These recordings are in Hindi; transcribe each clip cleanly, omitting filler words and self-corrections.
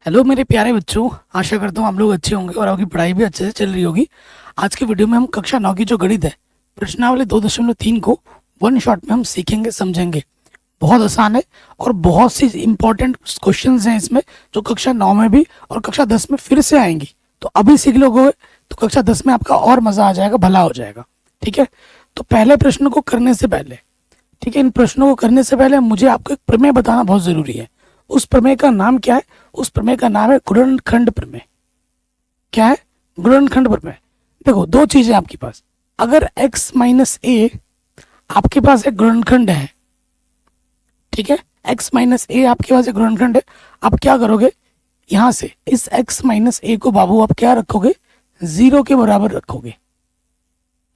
हेलो मेरे प्यारे बच्चों। आशा करता हूँ आप लोग अच्छे होंगे और आपकी पढ़ाई भी अच्छे से चल रही होगी। आज के वीडियो में हम कक्षा 9 की जो गणित है प्रश्नावली 2.3 को वन शॉट में हम सीखेंगे समझेंगे। बहुत आसान है और बहुत सी इंपॉर्टेंट क्वेश्चंस हैं इसमें जो कक्षा 9 में भी और कक्षा 10 में फिर से आएंगी। तो अभी सीख लोगे तो कक्षा 10 में आपका और मजा आ जाएगा, भला हो जाएगा। ठीक है, तो पहले प्रश्न को करने से पहले, ठीक है, इन प्रश्नों को करने से पहले मुझे आपको एक प्रमेय बताना बहुत जरूरी है। उस प्रमेय का नाम क्या है? उस प्रमेय का नाम है गुणनखंड प्रमेय। क्या है? गुणनखंड प्रमेय। देखो, दो चीजें आपके पास। अगर x माइनस ए आपके पास एक गुणनखंड है, ठीक है, x माइनस ए आपके पास एक गुणनखंड है, आप क्या करोगे? यहां से इस x माइनस ए को बाबू आप क्या रखोगे? 0 के बराबर रखोगे।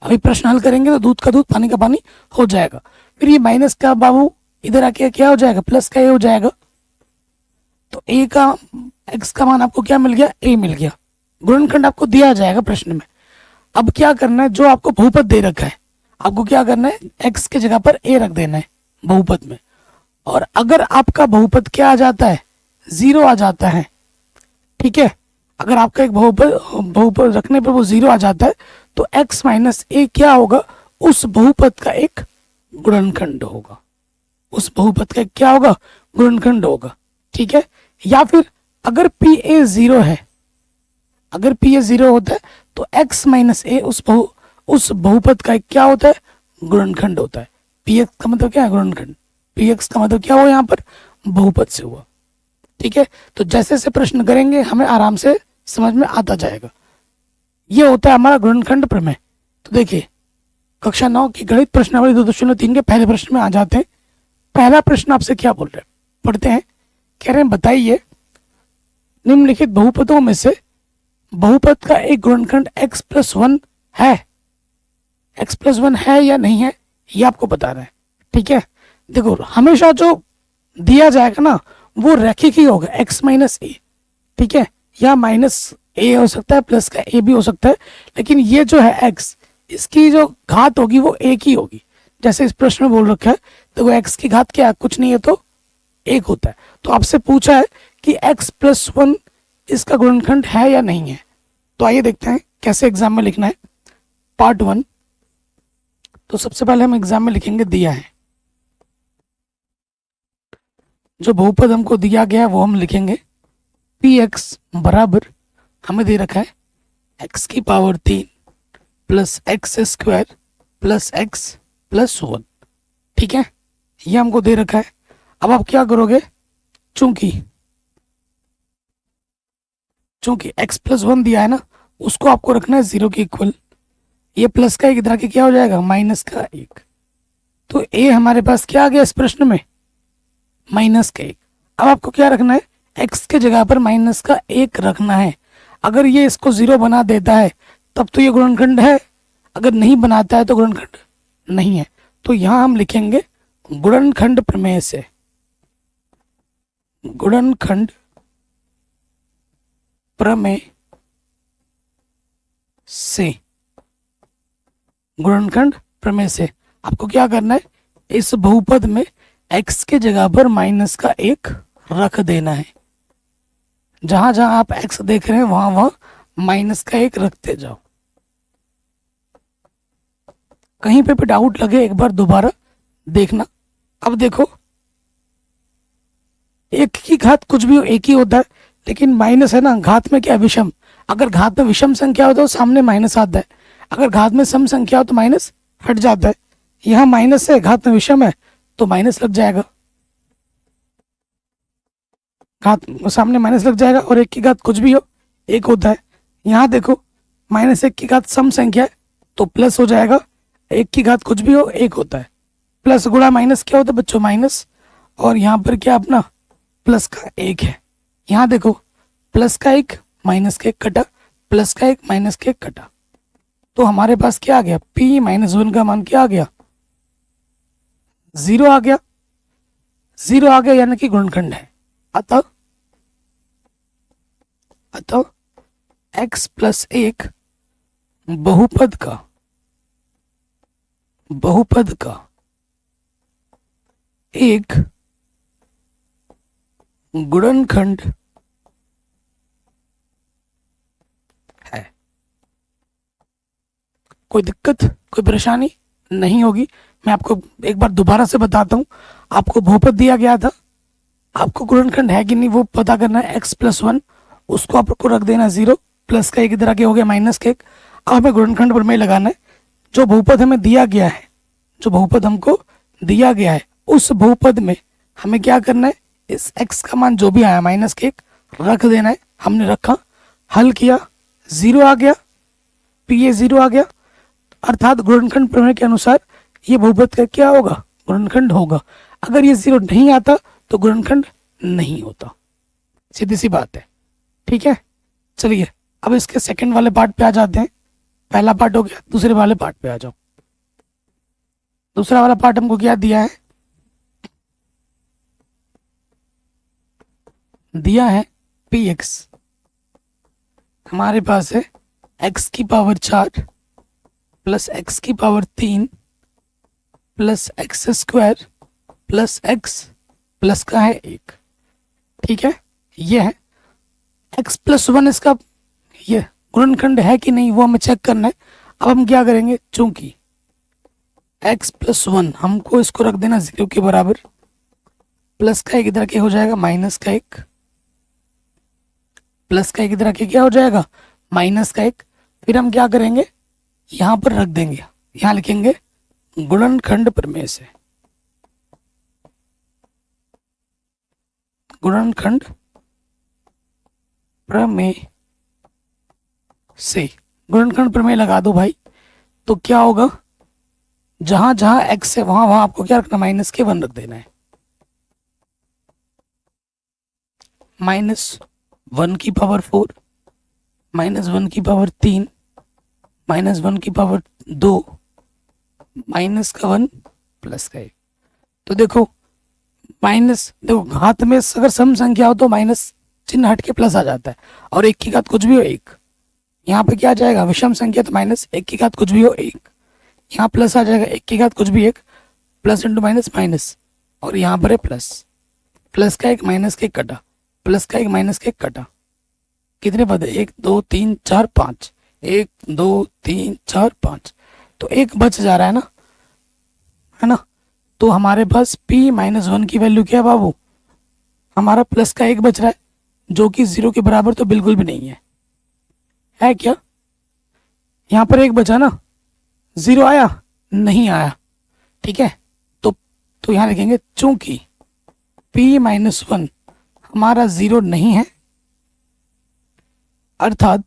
अभी प्रश्न हल करेंगे तो दूध का दूध पानी का पानी हो जाएगा। फिर ये माइनस का बाबू इधर आके क्या हो जाएगा? प्लस का ए हो जाएगा। तो ए का, एक्स का मान आपको क्या मिल गया? ए मिल गया। गुणनखंड आपको दिया जाएगा प्रश्न में। अब क्या करना है? जो आपको बहुपद दे रखा है आपको क्या करना है? एक्स के जगह पर ए रख देना है बहुपद में। और अगर आपका बहुपद क्या आ जाता है? 0 आ जाता है। ठीक है, अगर आपका एक बहुपद बहुपद रखने पर वो 0 आ जाता है तो x माइनस ए क्या होगा? उस बहुपद का एक गुणनखंड होगा। उस बहुपद का क्या होगा? गुणनखंड होगा। ठीक है, या फिर अगर पी ए 0 है, अगर पी ए 0 होता है तो x माइनस ए उस बहुपद का एक क्या होता है? गुणनखंड होता है। पी एक्स का मतलब क्या है? गुणनखंड। पी एक्स का मतलब क्या हुआ? यहाँ पर बहुपद से हुआ। ठीक है, तो जैसे जैसे प्रश्न करेंगे हमें आराम से समझ में आता जाएगा। ये होता है हमारा गुणनखंड प्रमेय। तो देखिए, कक्षा 9 की गणित प्रश्नावली 2.3 के पहले प्रश्न में आ जाते हैं। पहला प्रश्न आपसे क्या बोल रहे हैं, पढ़ते हैं। कह रहे हैं बताइए निम्नलिखित बहुपदों में से बहुपद का एक गुणनखंड x प्लस 1 है। x प्लस 1 है या नहीं है, ये आपको बताना है। ठीक है, देखो हमेशा जो दिया जाएगा ना वो रैखिक ही होगा, x माइनस ए। ठीक है, या माइनस ए हो सकता है, प्लस का ए भी हो सकता है, लेकिन ये जो है x, इसकी जो घात होगी वो एक ही होगी। जैसे इस प्रश्न में बोल रखा है, तो x की घात क्या है? कुछ नहीं है तो एक होता है। तो आपसे पूछा है कि x प्लस 1 इसका गुणनखंड है या नहीं है। तो आइए देखते हैं कैसे एग्जाम में लिखना है। पार्ट 1, तो सबसे पहले हम एग्जाम में लिखेंगे दिया है। जो बहुपद हमको दिया गया है वो हम लिखेंगे पी एक्स बराबर, हमें दे रखा है x की power 3 plus x square plus x plus 1। ठीक है, ये हमको दे रखा है। अब आप क्या करोगे? चूंकि x प्लस 1 दिया है ना, उसको आपको रखना है 0 के इक्वल। ये प्लस का एक इधर के क्या हो जाएगा? माइनस का एक। तो a हमारे पास क्या आ गया इस प्रश्न में? माइनस का एक। अब आपको क्या रखना है? x के जगह पर माइनस का एक रखना है। अगर ये इसको 0 बना देता है तब तो ये गुणनखंड है, अगर नहीं बनाता है तो गुणनखंड नहीं है। तो यहां हम लिखेंगे गुणनखंड प्रमेय से, गुणनखंड प्रमेय से, गुणनखंड प्रमेय से आपको क्या करना है? इस बहुपद में x के जगह पर माइनस का एक रख देना है। जहां जहां आप x देख रहे हैं वहां वहां माइनस का एक रखते जाओ। कहीं पे भी डाउट लगे एक बार दोबारा देखना। अब देखो, एक की घात कुछ भी हो एक ही होता है, लेकिन माइनस है ना, घात में क्या? विषम। अगर घात में विषम संख्या हो तो सामने माइनस आता है, अगर घात में सम संख्या हो तो माइनस हट जाता है। यहाँ माइनस है, घात में विषम है तो माइनस लग जाएगा, घात सामने माइनस लग जाएगा। और एक की घात कुछ भी हो एक होता है। यहाँ देखो, माइनस एक की घात सम संख्या है तो प्लस हो जाएगा, एक की घात कुछ भी हो एक होता है। प्लस गुणा माइनस क्या होता है बच्चों? माइनस। और यहाँ पर क्या अपना प्लस का एक है। यहाँ देखो, प्लस का एक माइनस का एक कटा, प्लस का एक माइनस का एक कटा। तो हमारे पास क्या आ गया? p माइनस 1 का मान क्या आ गया? 0 आ गया। 0 आ गया यानी कि गुणनखंड है। अतः x प्लस 1 बहुपद का एक गुणनखंड कोई दिक्कत, कोई परेशानी नहीं होगी। मैं आपको एक बार दोबारा से बताता हूँ। आपको बहुपद दिया गया था, आपको गुणनखंड है कि नहीं वो पता करना है। x+1 उसको आपको रख देना 0, प्लस का एक इधर आके हो गया माइनस का एक। अब हमें गुणनखंड प्रमेय लगाना है। जो बहुपद हमें दिया गया है, जो बहुपद हमको दिया गया है, उस बहुपद में हमें क्या करना है, इस x का मान जो भी आया माइनस का एक रख देना है। हमने रखा, हल किया, 0 आ गया, पी ये 0 आ गया, अर्थात गुणनखंड प्रमेय के अनुसार ये बहुपद का क्या होगा, गुणनखंड होगा। अगर ये 0 नहीं आता तो गुणनखंड नहीं होता, सीधी सी बात है। ठीक है, चलिए अब इसके सेकंड वाले पार्ट पे आ जाते हैं। पहला पार्ट हो गया, दूसरे वाले पार्ट पे आ जाओ। दूसरा वाला पार्ट हमको क्या दिया है, दिया है px। हमारे पास है x की पावर 4 प्लस x की power 3 plus x square plus x plus का है 1। ठीक है, ये है x+1। इसका ये गुणनखंड है कि नहीं वो हमें चेक करना है। अब हम क्या करेंगे, चूंकि x+1 हमको इसको रख देना 0 के बराबर, प्लस का एक इधर के हो जाएगा माइनस का एक, प्लस का एक इधर के क्या हो जाएगा माइनस का एक। फिर हम क्या करेंगे, यहां पर रख देंगे, यहां लिखेंगे गुणनखंड प्रमेय से, गुणनखंड प्रमेय से। गुणनखंड प्रमेय लगा दो भाई, तो क्या होगा, जहां जहां x है वहां वहां आपको क्या रखना, माइनस के 1 रख देना है। -1 की पावर 4, -1 की पावर 3, -1 की पावर 2, माइनस का 1 प्लस का 1। तो देखो देखो घात में अगर सम संख्या हो तो माइनस चिन्ह हट के प्लस आ जाता है, और 1 की घात कुछ भी हो 1। यहाँ पे क्या आ जाएगा, विषम संख्या तो -1 की घात कुछ भी हो 1, यहाँ प्लस आ जाएगा 1 की घात कुछ भी 1, प्लस इंटू माइनस माइनस, और यहाँ पर है प्लस, प्लस का 1 माइनस का 1 कटा, प्लस का 1 माइनस का 1 कटा। कितने पद है, 1 2 3 4 5, 1 2 3 4 5, तो 1 बच जा रहा है ना। तो हमारे पास p-1 की वैल्यू क्या है बाबू, हमारा प्लस का 1 बच रहा है, जो कि 0 के बराबर तो बिल्कुल भी नहीं है क्या। यहाँ पर 1 बचा ना, 0 आया नहीं आया। ठीक है, तो यहाँ लिखेंगे चूंकि p-1 हमारा 0 नहीं है, अर्थात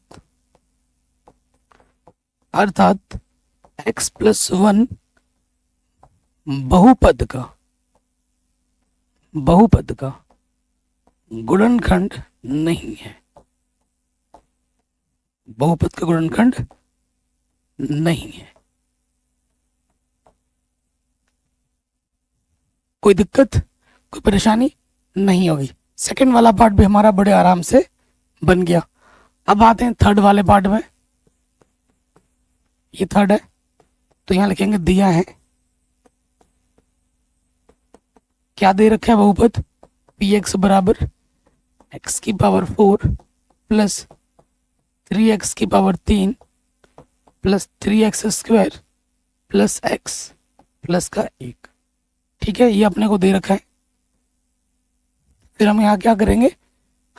x+1 बहुपद का गुणनखंड नहीं है, बहुपद का गुणनखंड नहीं है। कोई दिक्कत, कोई परेशानी नहीं होगी। सेकंड वाला पार्ट भी हमारा बड़े आराम से बन गया। अब आते हैं थर्ड वाले पार्ट में। ये थर्ड है, तो यहां लिखेंगे दिया है, क्या दे रखा है, बहुपद px बराबर x की पावर 4 प्लस 3x की power 3 plus 3x square plus x plus का 1। ठीक है, ये अपने को दे रखा है। फिर हम यहाँ क्या करेंगे,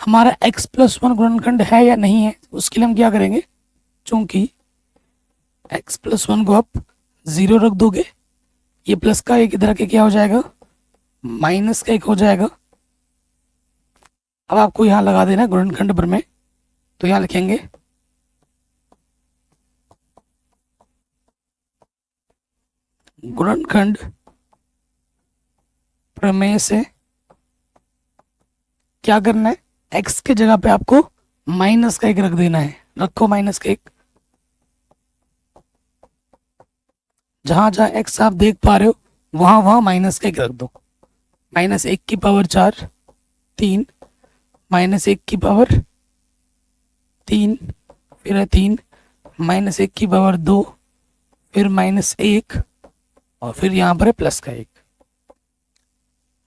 हमारा x+1 गुणनखंड है या नहीं है, उसके लिए हम क्या करेंगे, चूंकि x+1 को आप 0 रख दोगे, ये प्लस का 1 इधर के क्या हो जाएगा, माइनस का 1 हो जाएगा। अब आपको यहाँ लगा देना गुणनखंड प्रमेय, तो यहाँ लिखेंगे गुणनखंड प्रमेय से क्या करना है, x के जगह पे आपको माइनस का 1 रख देना है। रखो माइनस का 1, जहां जहां x आप देख पा रहे हो वहां वहां माइनस का 1 रख दो। -1 की पावर 4 3, -1 की पावर 3, फिर है 3, -1 की पावर 2, फिर -1, और फिर यहाँ पर है प्लस का 1।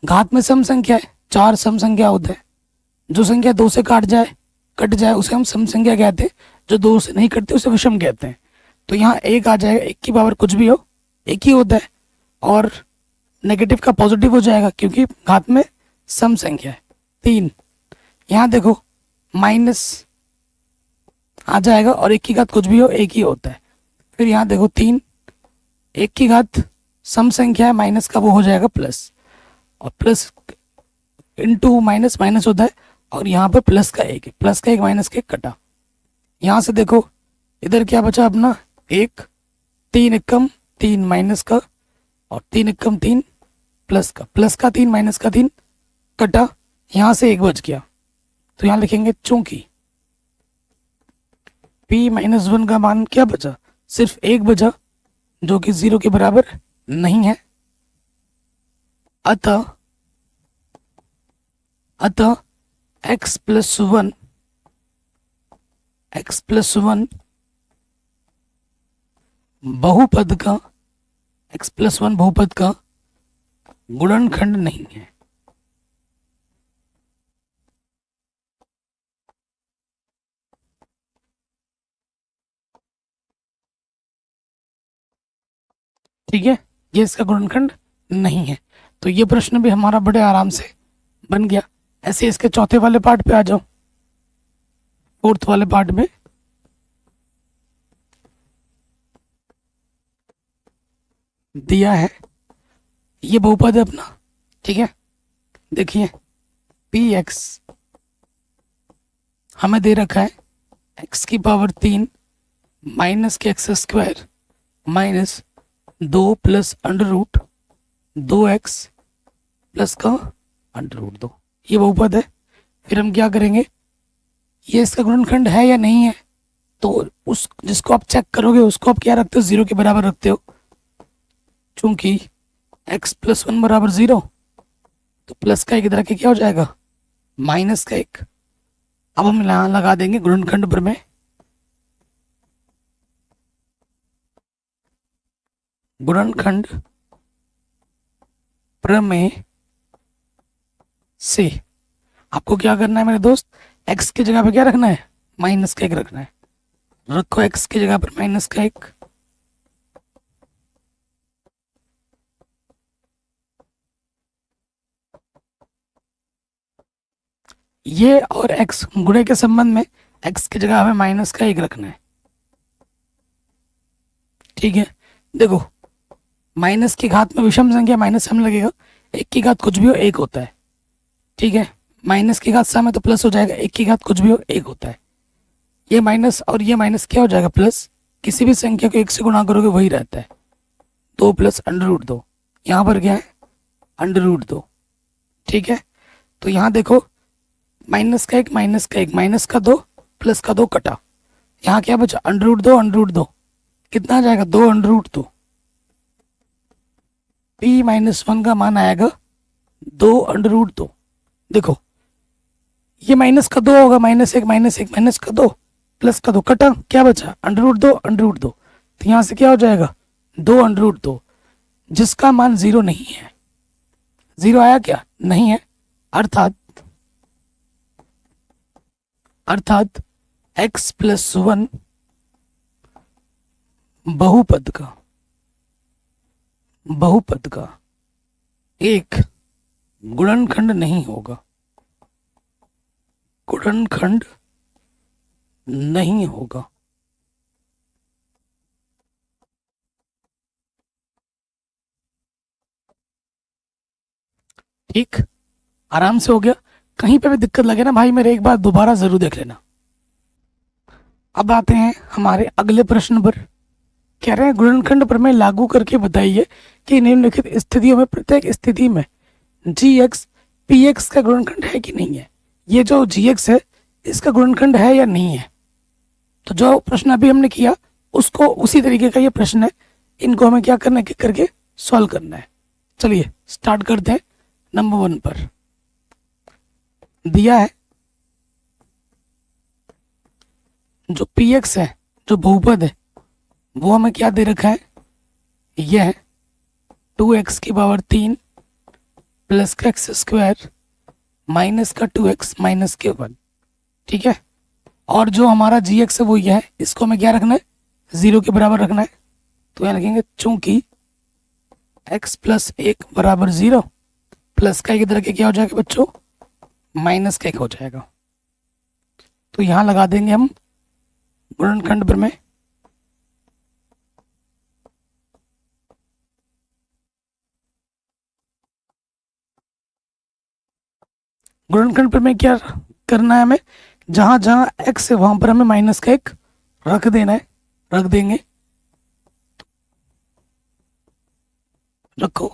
घात में सम संख्या है, 4 सम संख्या होता है। जो संख्या 2 से कट जाए उसे हम सम संख्या कहते हैं, जो 2 से नहीं कटते उसे विषम कहते हैं। तो यहाँ एक आ जाएगा, एक की पावर कुछ भी हो एक ही होता है, और नेगेटिव का पॉजिटिव हो जाएगा क्योंकि घात में सम संख्या है 3। यहाँ देखो माइनस आ जाएगा और एक की घात कुछ भी हो एक ही होता है। फिर यहाँ देखो 3, एक की घात सम संख्या है, माइनस का वो हो जाएगा प्लस, और प्लस इंटू माइनस माइनस होता है, और यहाँ पे प्लस का एक है, प्लस का एक माइनस का एक कटा। यहाँ से देखो इधर क्या बचा अपना 1, 3 एकम 3 माइनस का, और 3 एकम 3 प्लस का 3 माइनस का 3 कटा, यहाँ से एक बच गया। तो यहाँ लिखेंगे चूंकि p-1 का मान क्या बचा, सिर्फ एक बचा जो कि 0 के बराबर नहीं है, अतः x प्लस वन बहुपद का x+1 बहुपद का गुणनखंड नहीं है। ठीक है, ये इसका गुणनखंड नहीं है। तो ये प्रश्न भी हमारा बड़े आराम से बन गया। ऐसे इसके चौथे वाले पार्ट पे आ जाओ, फोर्थ वाले पार्ट में। दिया है ये बहुपद है अपना, ठीक है। देखिए px हमें दे रखा है x की पावर 3 माइनस के x square minus 2 plus under root 2x plus का अंडर रूट 2, ये बहुपद है। फिर हम क्या करेंगे, ये इसका गुणनखंड है या नहीं है, तो उस जिसको आप चेक करोगे उसको आप क्या रखते हो, 0 के बराबर रखते हो। चूंकि x+1 बराबर 0, तो प्लस का एक इधर के क्या हो जाएगा माइनस का एक। अब हम यहाँ लगा देंगे गुणनखंड प्रमेय। गुणनखंड प्रमेय से आपको क्या करना है मेरे दोस्त, x की जगह पे क्या रखना है, माइनस का एक रखना है। रखो x की जगह पर माइनस का एक, ये और x गुणे के संबंध में x की जगह हमें माइनस का एक रखना है, ठीक है। देखो माइनस की घात में विषम संख्या माइनस हम लगेगा, एक की घात कुछ भी हो एक होता है, ठीक है। माइनस की घात सम है तो प्लस हो जाएगा, एक की घात कुछ भी हो एक होता है। ये माइनस और ये माइनस क्या हो जाएगा प्लस, किसी भी संख्या को 1 से गुणा करोगे वही रहता है। 2 प्लस अंडर रूट 2, यहाँ पर क्या है अंडर रूट 2, ठीक है। तो यहाँ देखो माइनस का एक माइनस का एक माइनस का 2 प्लस का 2 कटा, यहाँ क्या बचा अंडर रूट 2 अंडर रूट 2, कितना आ जाएगा 2 अंडर रूट 2। p-1 का मान आएगा 2 अंडर रूट 2। देखो ये माइनस का 2 होगा, माइनस एक माइनस एक माइनस का 2 प्लस का 2 कटा, क्या बचा अंडर रूट 2 अंडर रूट 2। तो यहाँ से क्या हो जाएगा 2 अंडर रूट 2, जिसका मान 0 नहीं है। 0 आया क्या, नहीं है, अर्थात x+1 बहुपद का एक गुणनखंड नहीं होगा, गुणनखंड नहीं होगा। ठीक, आराम से हो गया। कहीं पे भी दिक्कत लगे ना भाई मेरे एक बार दोबारा जरूर देख लेना। अब आते हैं हमारे अगले प्रश्न पर। कह रहे हैं गुणनखंड प्रमेय लागू करके बताइए कि निम्नलिखित स्थितियों में प्रत्येक स्थिति में gx px का गुणनखंड है कि नहीं है। ये जो gx है इसका गुणनखंड है या नहीं है। तो जो प्रश्न अभी हमने किया उसको उसी तरीके का ये प्रश्न है, इनको हमें क्या करना है करके सॉल्व करना है। चलिए स्टार्ट करते हैं। नंबर 1 पर दिया है जो px है, जो बहुपद है, वो हमें क्या दे रखा है, यह है 2x की पावर 3 प्लस का एक्स स्क्वायर माइनस का 2x माइनस के 1, ठीक है। और जो हमारा gx है वो यह है, इसको हमें क्या रखना है 0 के बराबर रखना है, तो यहाँ लिखेंगे चूंकि x प्लस 1 बराबर 0, प्लस का एक इधर के क्या हो जाएगा बच्चों, माइनस का 1 हो जाएगा। तो यहाँ लगा देंगे हम गुणनखंड प्रमेय। गुणनखंड प्रमेय क्या करना है हमें, जहां जहां x है वहां पर हमें माइनस का 1 रख देना है, रख देंगे। रखो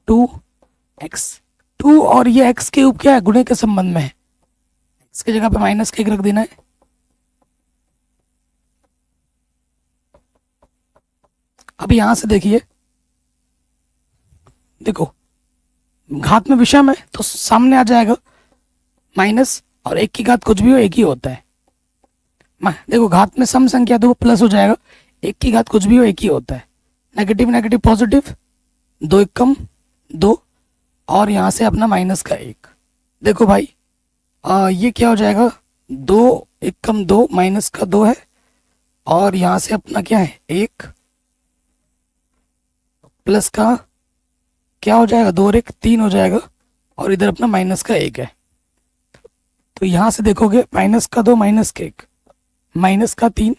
2x, 2 और ये x के ऊपर क्या है, गुणे के संबंध में है, x की जगह पे माइनस का 1 रख देना है। अब यहां से देखिए, देखो घात में विषम है तो सामने आ जाएगा माइनस, और 1 की घात कुछ भी हो 1 ही होता है। देखो घात में सम संख्या तो वो प्लस हो जाएगा, 1 की घात कुछ भी हो 1 ही होता है। नेगेटिव नेगेटिव पॉजिटिव, 2 1 कम 2, और यहाँ से अपना माइनस का 1। देखो भाई ये क्या हो जाएगा, 2 1 कम 2 माइनस का 2 है, और यहाँ से अपना क्या है 1, प्लस का क्या हो जाएगा 2 और 1 3 हो जाएगा, और इधर अपना माइनस का 1 है। तो यहाँ से देखोगे माइनस का 2 माइनस का 1 माइनस का 3,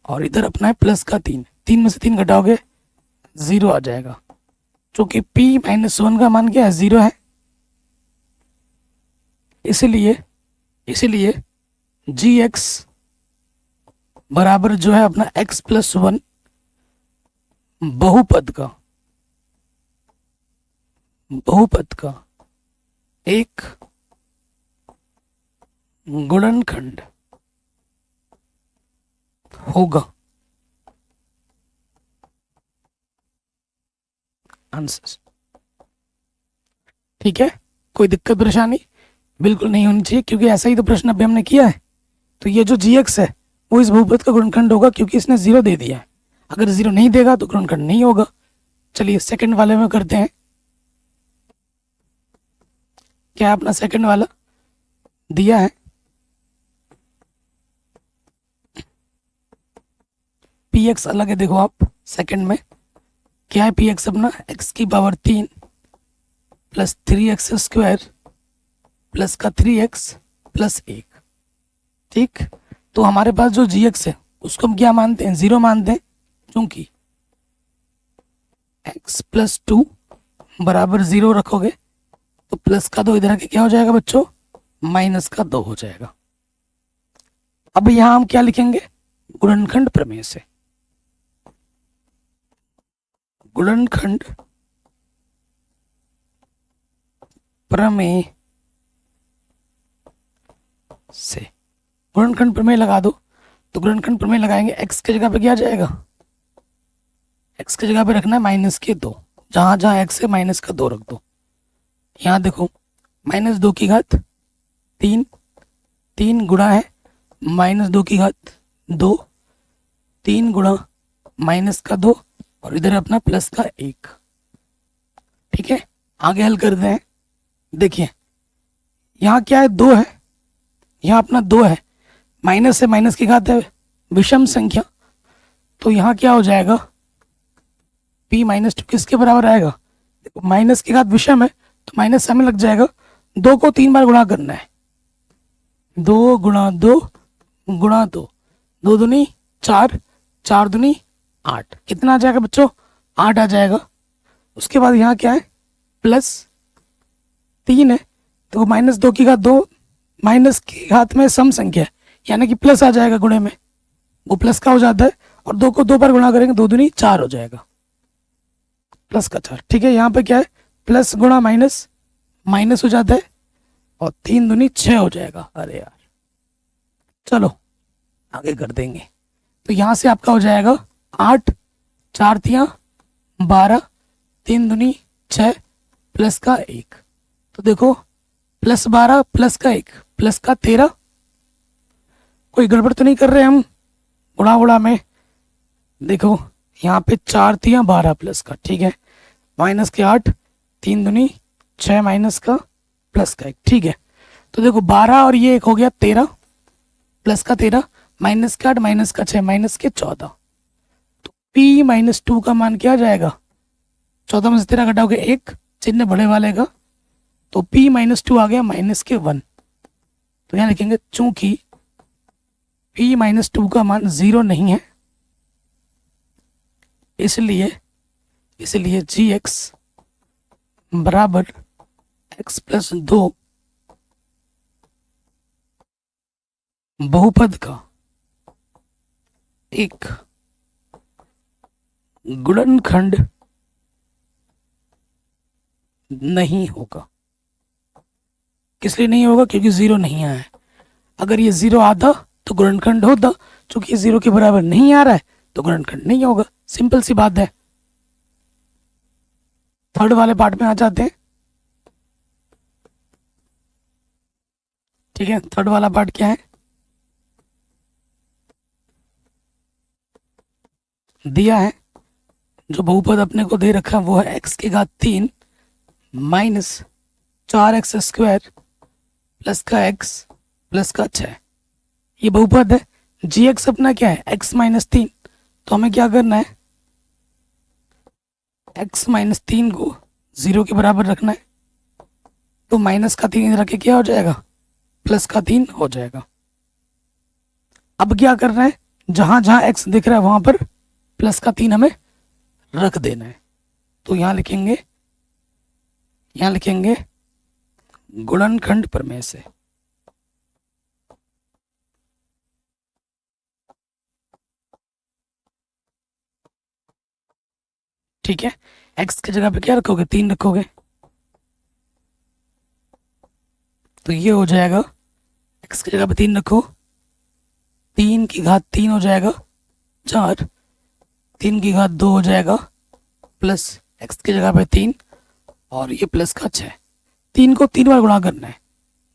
और इधर अपना है प्लस का 3, 3 में से 3 घटाओगे 0 आ जाएगा। चूंकि p माइनस 1 का मान क्या है 0 है, इसीलिए gx बराबर जो है अपना x प्लस 1 बहुपद का एक गुणनखंड होगा। आंसर ठीक है, कोई दिक्कत परेशानी बिल्कुल नहीं होनी चाहिए, क्योंकि ऐसा ही तो प्रश्न अभी हमने किया है। तो ये जो gx है वो इस बहुपद का गुणनखंड होगा, क्योंकि इसने 0 दे दिया है। अगर 0 नहीं देगा तो गुणनखंड नहीं होगा। चलिए सेकंड वाले में करते हैं। क्या है अपना सेकंड वाला दिया है, px अलग है। देखो आप सेकंड में क्या है, px अपना x की power 3 plus 3x square plus का 3x प्लस 1। ठीक, तो हमारे पास जो gx है उसको हम क्या मानते हैं, 0 मानते हैं, क्योंकि x प्लस 2 बराबर 0 रखोगे तो प्लस का 2 इधर आके क्या हो जाएगा बच्चों, माइनस का 2 हो जाएगा। अब यहां हम क्या लिखेंगे, गुणनखंड प्रमेय से, गुणनखंड प्रमेय से गुणनखंड प्रमेय लगा दो। तो गुणनखंड प्रमेय लगाएंगे, x की जगह पे क्या जाएगा, x की जगह पे रखना है माइनस के 2, जहां जहां x है माइनस का 2 रख दो। यहाँ देखो माइनस 2 की घात 3, 3 गुणा है माइनस 2 की घात 2, 3 गुणा माइनस का 2, और इधर अपना प्लस का 1। ठीक है, आगे हल करते हैं। देखिए यहाँ क्या है, 2 है, यहाँ अपना 2 है, माइनस से माइनस की घात है विषम संख्या, तो यहाँ क्या हो जाएगा, p माइनस 2 किसके बराबर आएगा, देखो माइनस की घात विषम है तो माइनस हमें लग जाएगा, 2 को 3 बार गुणा करना है, 2 गुणा 2 गुणा 2, 2 दूनी 4, 4 दूनी 8, कितना आ जाएगा बच्चों, 8 आ जाएगा। उसके बाद यहाँ क्या है, प्लस 3 है, तो माइनस 2 की घात 2, माइनस की घात में सम संख्या है, यानी कि प्लस आ जाएगा गुणे में, वो प्लस का हो जाता है, और 2 को 2 बार गुणा करेंगे 2 दूनी 4 हो जाएगा, प्लस का 4। ठीक है, यहाँ पे क्या है, प्लस गुणा माइनस माइनस हो जाता है, और 3 दूनी 6 हो जाएगा। अरे यार, चलो आगे कर देंगे। तो यहाँ से आपका हो जाएगा 8, 4 तियां 12, 3 दूनी 6 प्लस का 1। तो देखो प्लस 12 प्लस का 1 प्लस का 13, कोई गड़बड़ तो नहीं कर रहे हम गुणा गुणा में। देखो यहाँ पे 4 तियां 12 प्लस का, ठीक है, माइनस के 8, 3 दूनी 6 माइनस का प्लस का 1। ठीक है, तो देखो 12 और ये 1 हो गया 13 प्लस का 13 माइनस का 8 माइनस का 6 माइनस के 14। तो p माइनस 2 का मान क्या आ जाएगा? 14 में से 13 घटाओगे 1, चिन्ह बड़े वाले का, तो p माइनस 2 आ गया माइनस के 1। तो यहाँ लिखेंगे चूंकि p माइनस 2 का मान 0 नहीं है, इसलिए gx बराबर x प्लस 2 बहुपद का एक गुणनखंड नहीं होगा। किस लिए नहीं होगा? क्योंकि 0 नहीं आया है। अगर ये 0 आता तो गुणनखंड होता, चूंकि 0 के बराबर नहीं आ रहा है तो गुणनखंड नहीं होगा। सिंपल सी बात है। थर्ड वाले पार्ट में आ जाते हैं। ठीक है, थर्ड वाला पार्ट क्या है? दिया है जो बहुपद अपने को दे रखा है वो है x की घात 3 माइनस 4x स्क्वायर प्लस का x प्लस का 6। ये बहुपद है। gx अपना क्या है? x minus 3। तो हमें क्या करना है? x माइनस 3 को 0 के बराबर रखना है। तो माइनस का 3 रख के क्या हो जाएगा? प्लस का 3 हो जाएगा। अब क्या करना है? जहां जहां x दिख रहा है वहां पर प्लस का 3 हमें रख देना है। तो यहां लिखेंगे गुणनखंड प्रमेय से। ठीक है, x की जगह पे क्या रखोगे? 3 रखोगे। तो ये हो जाएगा, x की जगह पे 3 रखो, 3 की घात 3 हो जाएगा 4, 3 की घात 2 हो जाएगा प्लस x की जगह पे 3 और ये प्लस का 6। 3 को 3 बार गुणा करना है।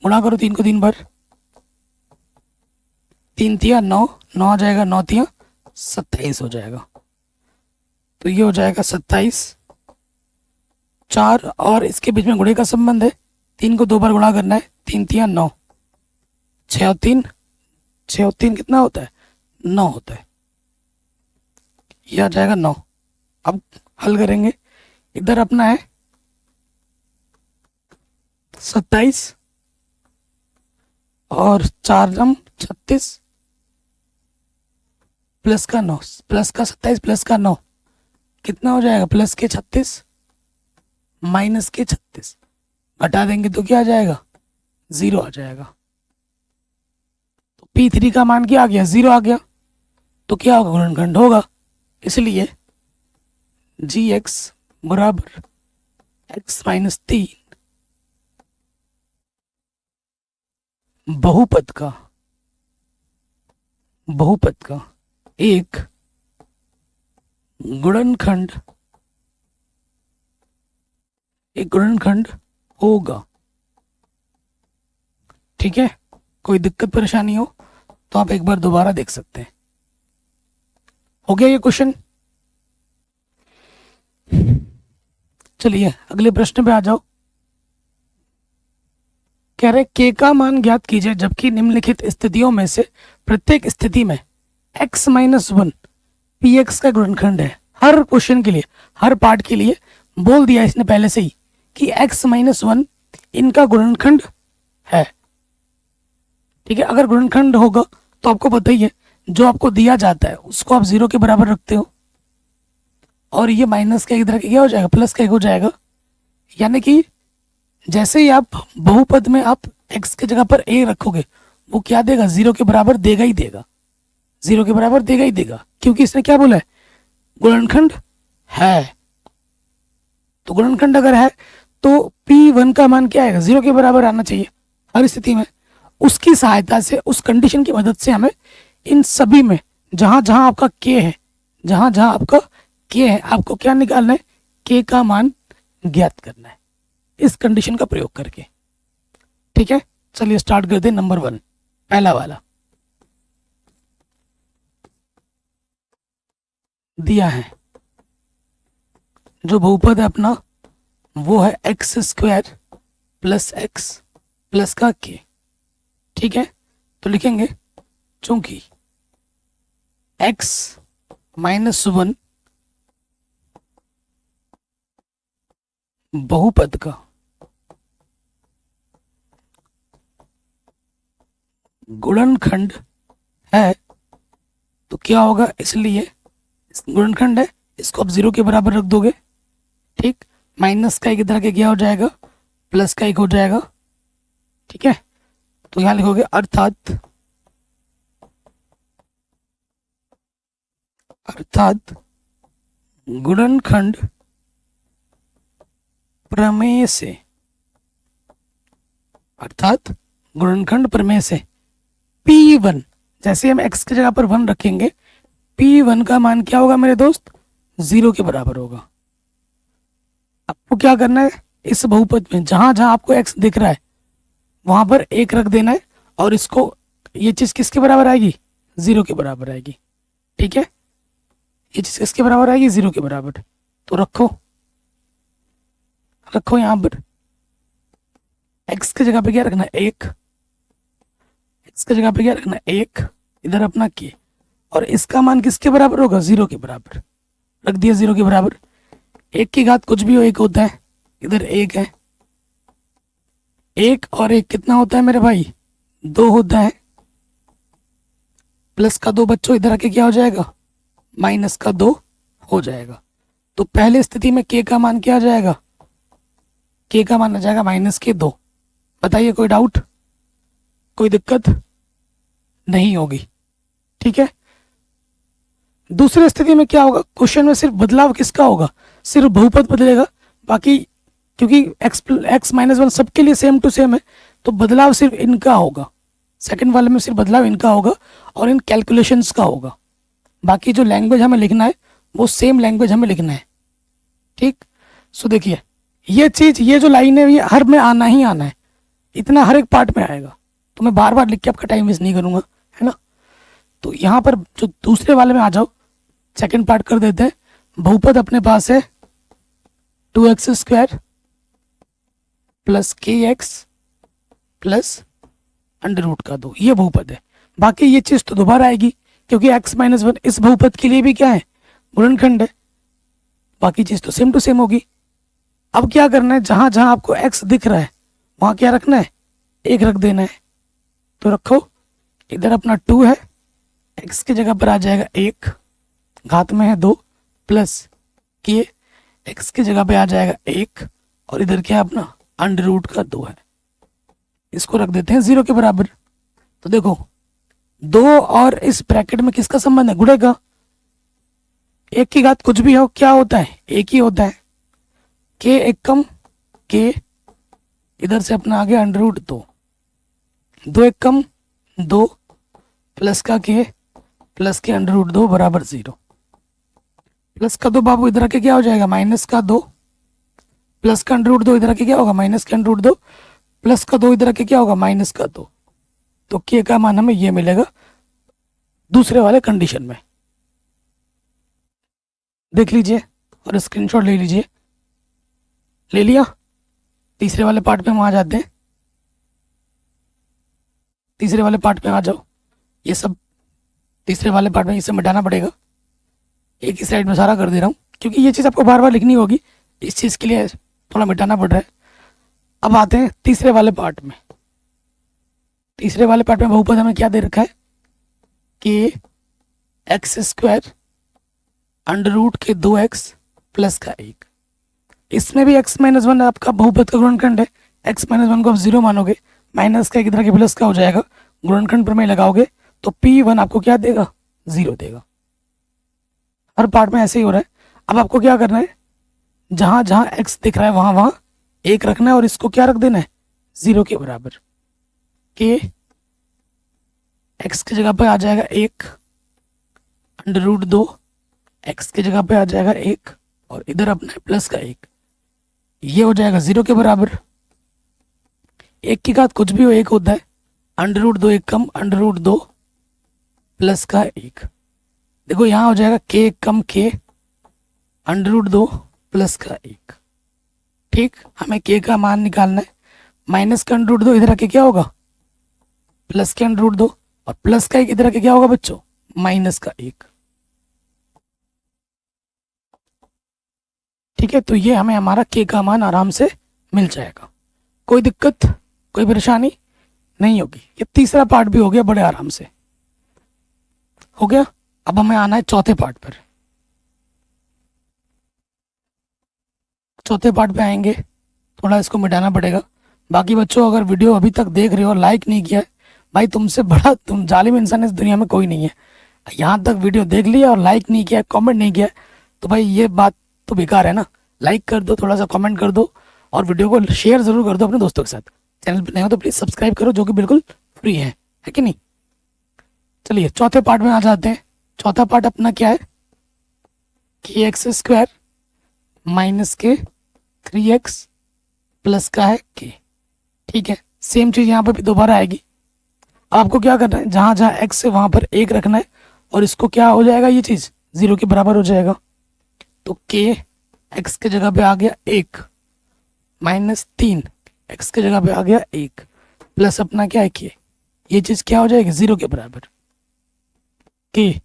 गुणा करो 3 को 3 बार। 3 तिया 9, 9 आ जाएगा, 9 तिया 27 हो जाएगा। तो ये हो जाएगा 27। 4 और इसके बीच में गुणे का संबंध है। 3 को 2 बार गुणा करना है। 3 तिया 9, 6 और 3 कितना होता है? 9 होता है। ये आ जाएगा 9। अब हल करेंगे। इधर अपना है 27 और 4 नम 36 प्लस का 9, प्लस का 27 प्लस का 9 कितना हो जाएगा? प्लस के 36 माइनस के 36 घटा देंगे तो क्या आ जाएगा? 0 आ जाएगा। तो P3 का मान क्या आ गया? 0 आ गया। तो क्या होगा? गुणनखंड होगा। इसलिए gx बराबर x माइनस 3 बहुपद का एक गुणनखंड होगा। ठीक है, कोई दिक्कत परेशानी हो तो आप एक बार दोबारा देख सकते हैं। हो गया ये क्वेश्चन? चलिए अगले प्रश्न पे आ जाओ। कह रहे k का मान ज्ञात कीजिए जबकि निम्नलिखित स्थितियों में से प्रत्येक स्थिति में x माइनस 1 px का गुणनखंड है। हर क्वेश्चन के लिए, हर पार्ट के लिए बोल दिया इसने पहले से ही कि x माइनस 1 इनका गुणनखंड है। ठीक है, अगर गुणनखंड होगा तो आपको पता ही है जो आपको दिया जाता है उसको आप 0 के बराबर रखते हो और ये माइनस का इधर क्या हो जाएगा? प्लस का हो जाएगा। यानी कि जैसे ही आप बहुपद में आप x की जगह पर a रखोगे वो क्या देगा? 0 के बराबर देगा ही देगा। 0 के बराबर देगा ही देगा, क्योंकि इसने क्या बोला है? गुणनखंड है। तो गुणनखंड अगर है तो P1 का मान क्या आएगा? 0 के बराबर आना चाहिए हर स्थिति में। उसकी सहायता से, उस कंडीशन की मदद से हमें इन सभी में जहां जहां आपका k है, आपको क्या निकालना है? k का मान ज्ञात करना है इस कंडीशन का प्रयोग करके। ठीक है, चलिए स्टार्ट करते हैं। नंबर 1 पहला वाला दिया है जो बहुपद है अपना वो है x square plus x plus का k। ठीक है, तो लिखेंगे चूंकि x -1 बहुपद का गुणनखंड है तो क्या होगा, इसलिए गुणनखंड है, इसको आप 0 के बराबर रख दोगे, ठीक। माइनस का एक इधर के क्या हो जाएगा, प्लस का एक हो जाएगा, ठीक है। तो यहां लिखोगे अर्थात गुणनखंड प्रमेय से, अर्थात गुणनखंड प्रमेय से P1, जैसे हम x की जगह पर 1 रखेंगे, P1 का मान क्या होगा मेरे दोस्त, 0 के बराबर होगा। आपको क्या करना है, इस बहुपद में जहां जहां आपको x दिख रहा है वहां पर 1 रख देना है, और इसको, ये चीज किसके बराबर आएगी, 0 के बराबर आएगी, ठीक है। ये चीज किसके बराबर आएगी, 0 के बराबर। तो रखो यहाँ पर x की जगह पे क्या रखना है, 1, x की जगह पे क्या रखना है, 1, इधर अपना k, और इसका मान किसके बराबर होगा, 0 के बराबर रख दिया, 0 के बराबर। 1 की घात कुछ भी हो 1 होता है, इधर 1 है, 1 और 1 कितना होता है मेरे भाई, 2 होता है, प्लस का 2 बच्चों इधर आके क्या हो जाएगा, माइनस का 2 हो जाएगा। तो पहले स्थिति में k का मान क्या आ जाएगा, k का मान आ जाएगा -2। बताइए कोई डाउट, कोई दिक्कत नहीं होगी, ठीक है। दूसरी स्थिति में क्या होगा, क्वेश्चन में सिर्फ बदलाव किसका होगा, सिर्फ बहुपद बदलेगा, बाकी क्योंकि x -1 सबके लिए सेम टू सेम है, तो बदलाव सिर्फ इनका होगा, सेकंड वाले में सिर्फ बदलाव इनका होगा और इन कैलकुलेशंस का होगा। बाकी जो लैंग्वेज हमें लिखना है वो सेम लैंग्वेज हमें लिखना है, ठीक। सो देखिए ये चीज, ये जो लाइन है ये हर में आना ही आना है, इतना हर एक पार्ट में आएगा, तो मैं बार बार लिख के आपका टाइम वेस्ट नहीं करूंगा, है ना। तो यहाँ पर जो दूसरे वाले में आ जाओ, सेकंड पार्ट कर देते हैं। बहुपद अपने पास है 2x² प्लस kx प्लस √2, ये बहुपद है। बाकी ये चीज तो दोबारा आएगी क्योंकि x -1 इस बहुपद के लिए भी क्या है, गुणनखंड है, बाकी चीज तो सेम टू सेम होगी। अब क्या करना है, जहां जहां आपको x दिख रहा है वहां क्या रखना है, 1 रख देना है। तो रखो, इधर अपना 2 है, x की जगह पर आ जाएगा 1, घात में है 2, प्लस k, x की जगह पे आ जाएगा 1, और इधर क्या है अपना √2 है, इसको रख देते हैं 0 के बराबर। तो देखो 2 और इस ब्रैकेट में किसका संबंध है, गुणे का। 1 की घात कुछ भी हो क्या होता है, 1 ही होता है, k 1 कम k, इधर से अपना आ गया √2, 2 1 कम 2, प्लस का k प्लस के √2 बराबर 0। प्लस का 2 बाबू इधर आके क्या हो जाएगा, माइनस का 2, प्लस का √2 इधर आके क्या होगा, माइनस का √2, प्लस का 2 इधर आके क्या होगा, माइनस का 2। तो k का मान हमें ये मिलेगा दूसरे वाले कंडीशन में। देख लीजिए और स्क्रीनशॉट ले लीजिए। ले लिया, तीसरे वाले पार्ट में हम आ जाते हैं। तीसरे वाले पार्ट में आ जाओ, ये सब तीसरे वाले पार्ट में ये सब मिटाना पड़ेगा, एक ही साइड में सारा कर दे रहा हूँ क्योंकि ये चीज़ आपको बार बार लिखनी होगी, इस चीज़ के लिए थोड़ा मिटाना पड़ रहा है। अब आते हैं तीसरे वाले पार्ट में। तीसरे वाले पार्ट में बहुपद हमें क्या दे रखा है कि x² √ 2x प्लस का 1। इसमें भी x -1 आपका बहुपद का गुणनखंड है, x -1 को आप 0 मानोगे, माइनस का एक इधर के प्लस का हो जाएगा, गुणनखंड प्रमेय लगाओगे तो P1 आपको क्या देगा, 0 देगा। हर पार्ट में ऐसे ही हो रहा है। अब आपको क्या करना है, जहां जहां x दिख रहा है वहां वहां 1 रखना है और इसको क्या रख देना है, 0 के बराबर। के x की जगह पे आ जाएगा 1, √2, x की जगह पे आ जाएगा 1 और इधर अपना है प्लस का 1, ये हो जाएगा 0 के बराबर। 1 की घात कुछ भी हो 1 होता है, √2 1 कम √2 प्लस का 1। देखो यहाँ हो जाएगा k कम k √2 प्लस का 1। ठीक, हमें k का मान निकालना है। माइनस का √2 इधर आके क्या होगा, प्लस के √2, और प्लस का 1 इधर आके क्या होगा बच्चों, माइनस का 1। ठीक है, तो ये हमें हमारा के का मान आराम से मिल जाएगा। कोई दिक्कत, कोई परेशानी नहीं होगी। ये तीसरा पार्ट भी हो गया बड़े आराम से, हो गया। अब हमें आना है चौथे पार्ट पर। चौथे पार्ट पे आएंगे, थोड़ा इसको मिटाना पड़ेगा। बाकी बच्चों, अगर वीडियो अभी तक देख रहे हो और लाइक नहीं किया है, भाई तुमसे बड़ा तुम जालिम इंसान इस दुनिया में कोई नहीं है। यहाँ तक वीडियो देख लिया और लाइक नहीं किया, कमेंट नहीं किया, तो भाई ये बात तो बेकार है ना। लाइक कर दो, थोड़ा सा कमेंट कर दो और वीडियो को शेयर जरूर कर दो अपने दोस्तों के साथ। चैनल पर नए हो तो प्लीज़ सब्सक्राइब करो, जो कि बिल्कुल फ्री है कि नहीं। चलिए चौथे पार्ट में आ जाते हैं। चौथा पार्ट अपना क्या है कि एक्स स्क्वायर माइनस के 3x प्लस का है के। ठीक है, सेम चीज़ यहाँ पर भी दोबारा आएगी। आपको क्या करना है, जहाँ जहाँ x है वहाँ पर 1 रखना है और इसको क्या हो जाएगा, ये चीज़ 0 के बराबर हो जाएगा। तो k x के जगह पे आ गया 1, माइनस 3 x के जगह पे आ गया 1, प्लस अपना क्या है k, ये चीज़ क्या हो जाएगी 0 के बराबर। k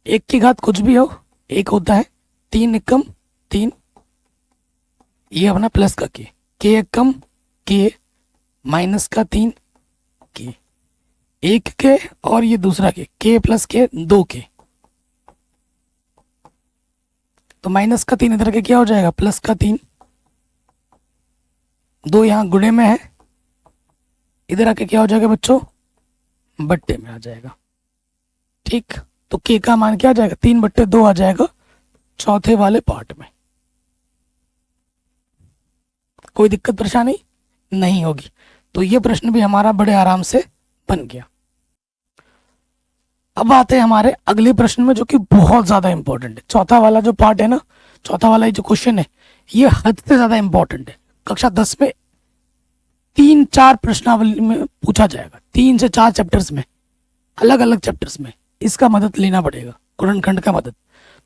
1 की घात कुछ भी हो 1 होता है, 3 एकम 3, ये अपना प्लस का k एकम k माइनस का 3 k, 1 के और ये दूसरा k प्लस k 2 k, तो माइनस का 3 इधर के क्या हो जाएगा प्लस का 3, 2 यहाँ गुणे में है, इधर आके क्या हो जाएगा बच्चों बट्टे में आ जाएगा। ठीक, तो k का मान क्या आ जाएगा 3/2 आ जाएगा चौथे वाले पार्ट में। कोई दिक्कत परेशानी नहीं होगी। तो ये प्रश्न भी हमारा बड़े आराम से बन गया। अब आते हैं हमारे अगले प्रश्न में, जो कि बहुत ज्यादा इंपॉर्टेंट है। चौथा वाला जो पार्ट है ना, चौथा वाला जो क्वेश्चन है, ये हद से ज्यादा इंपॉर्टेंट है। कक्षा 10 में 3-4 प्रश्नावली में पूछा जाएगा, 3 से 4 चैप्टर्स में, अलग अलग चैप्टर्स में इसका मदद लेना पड़ेगा, गुणनखंड का मदद।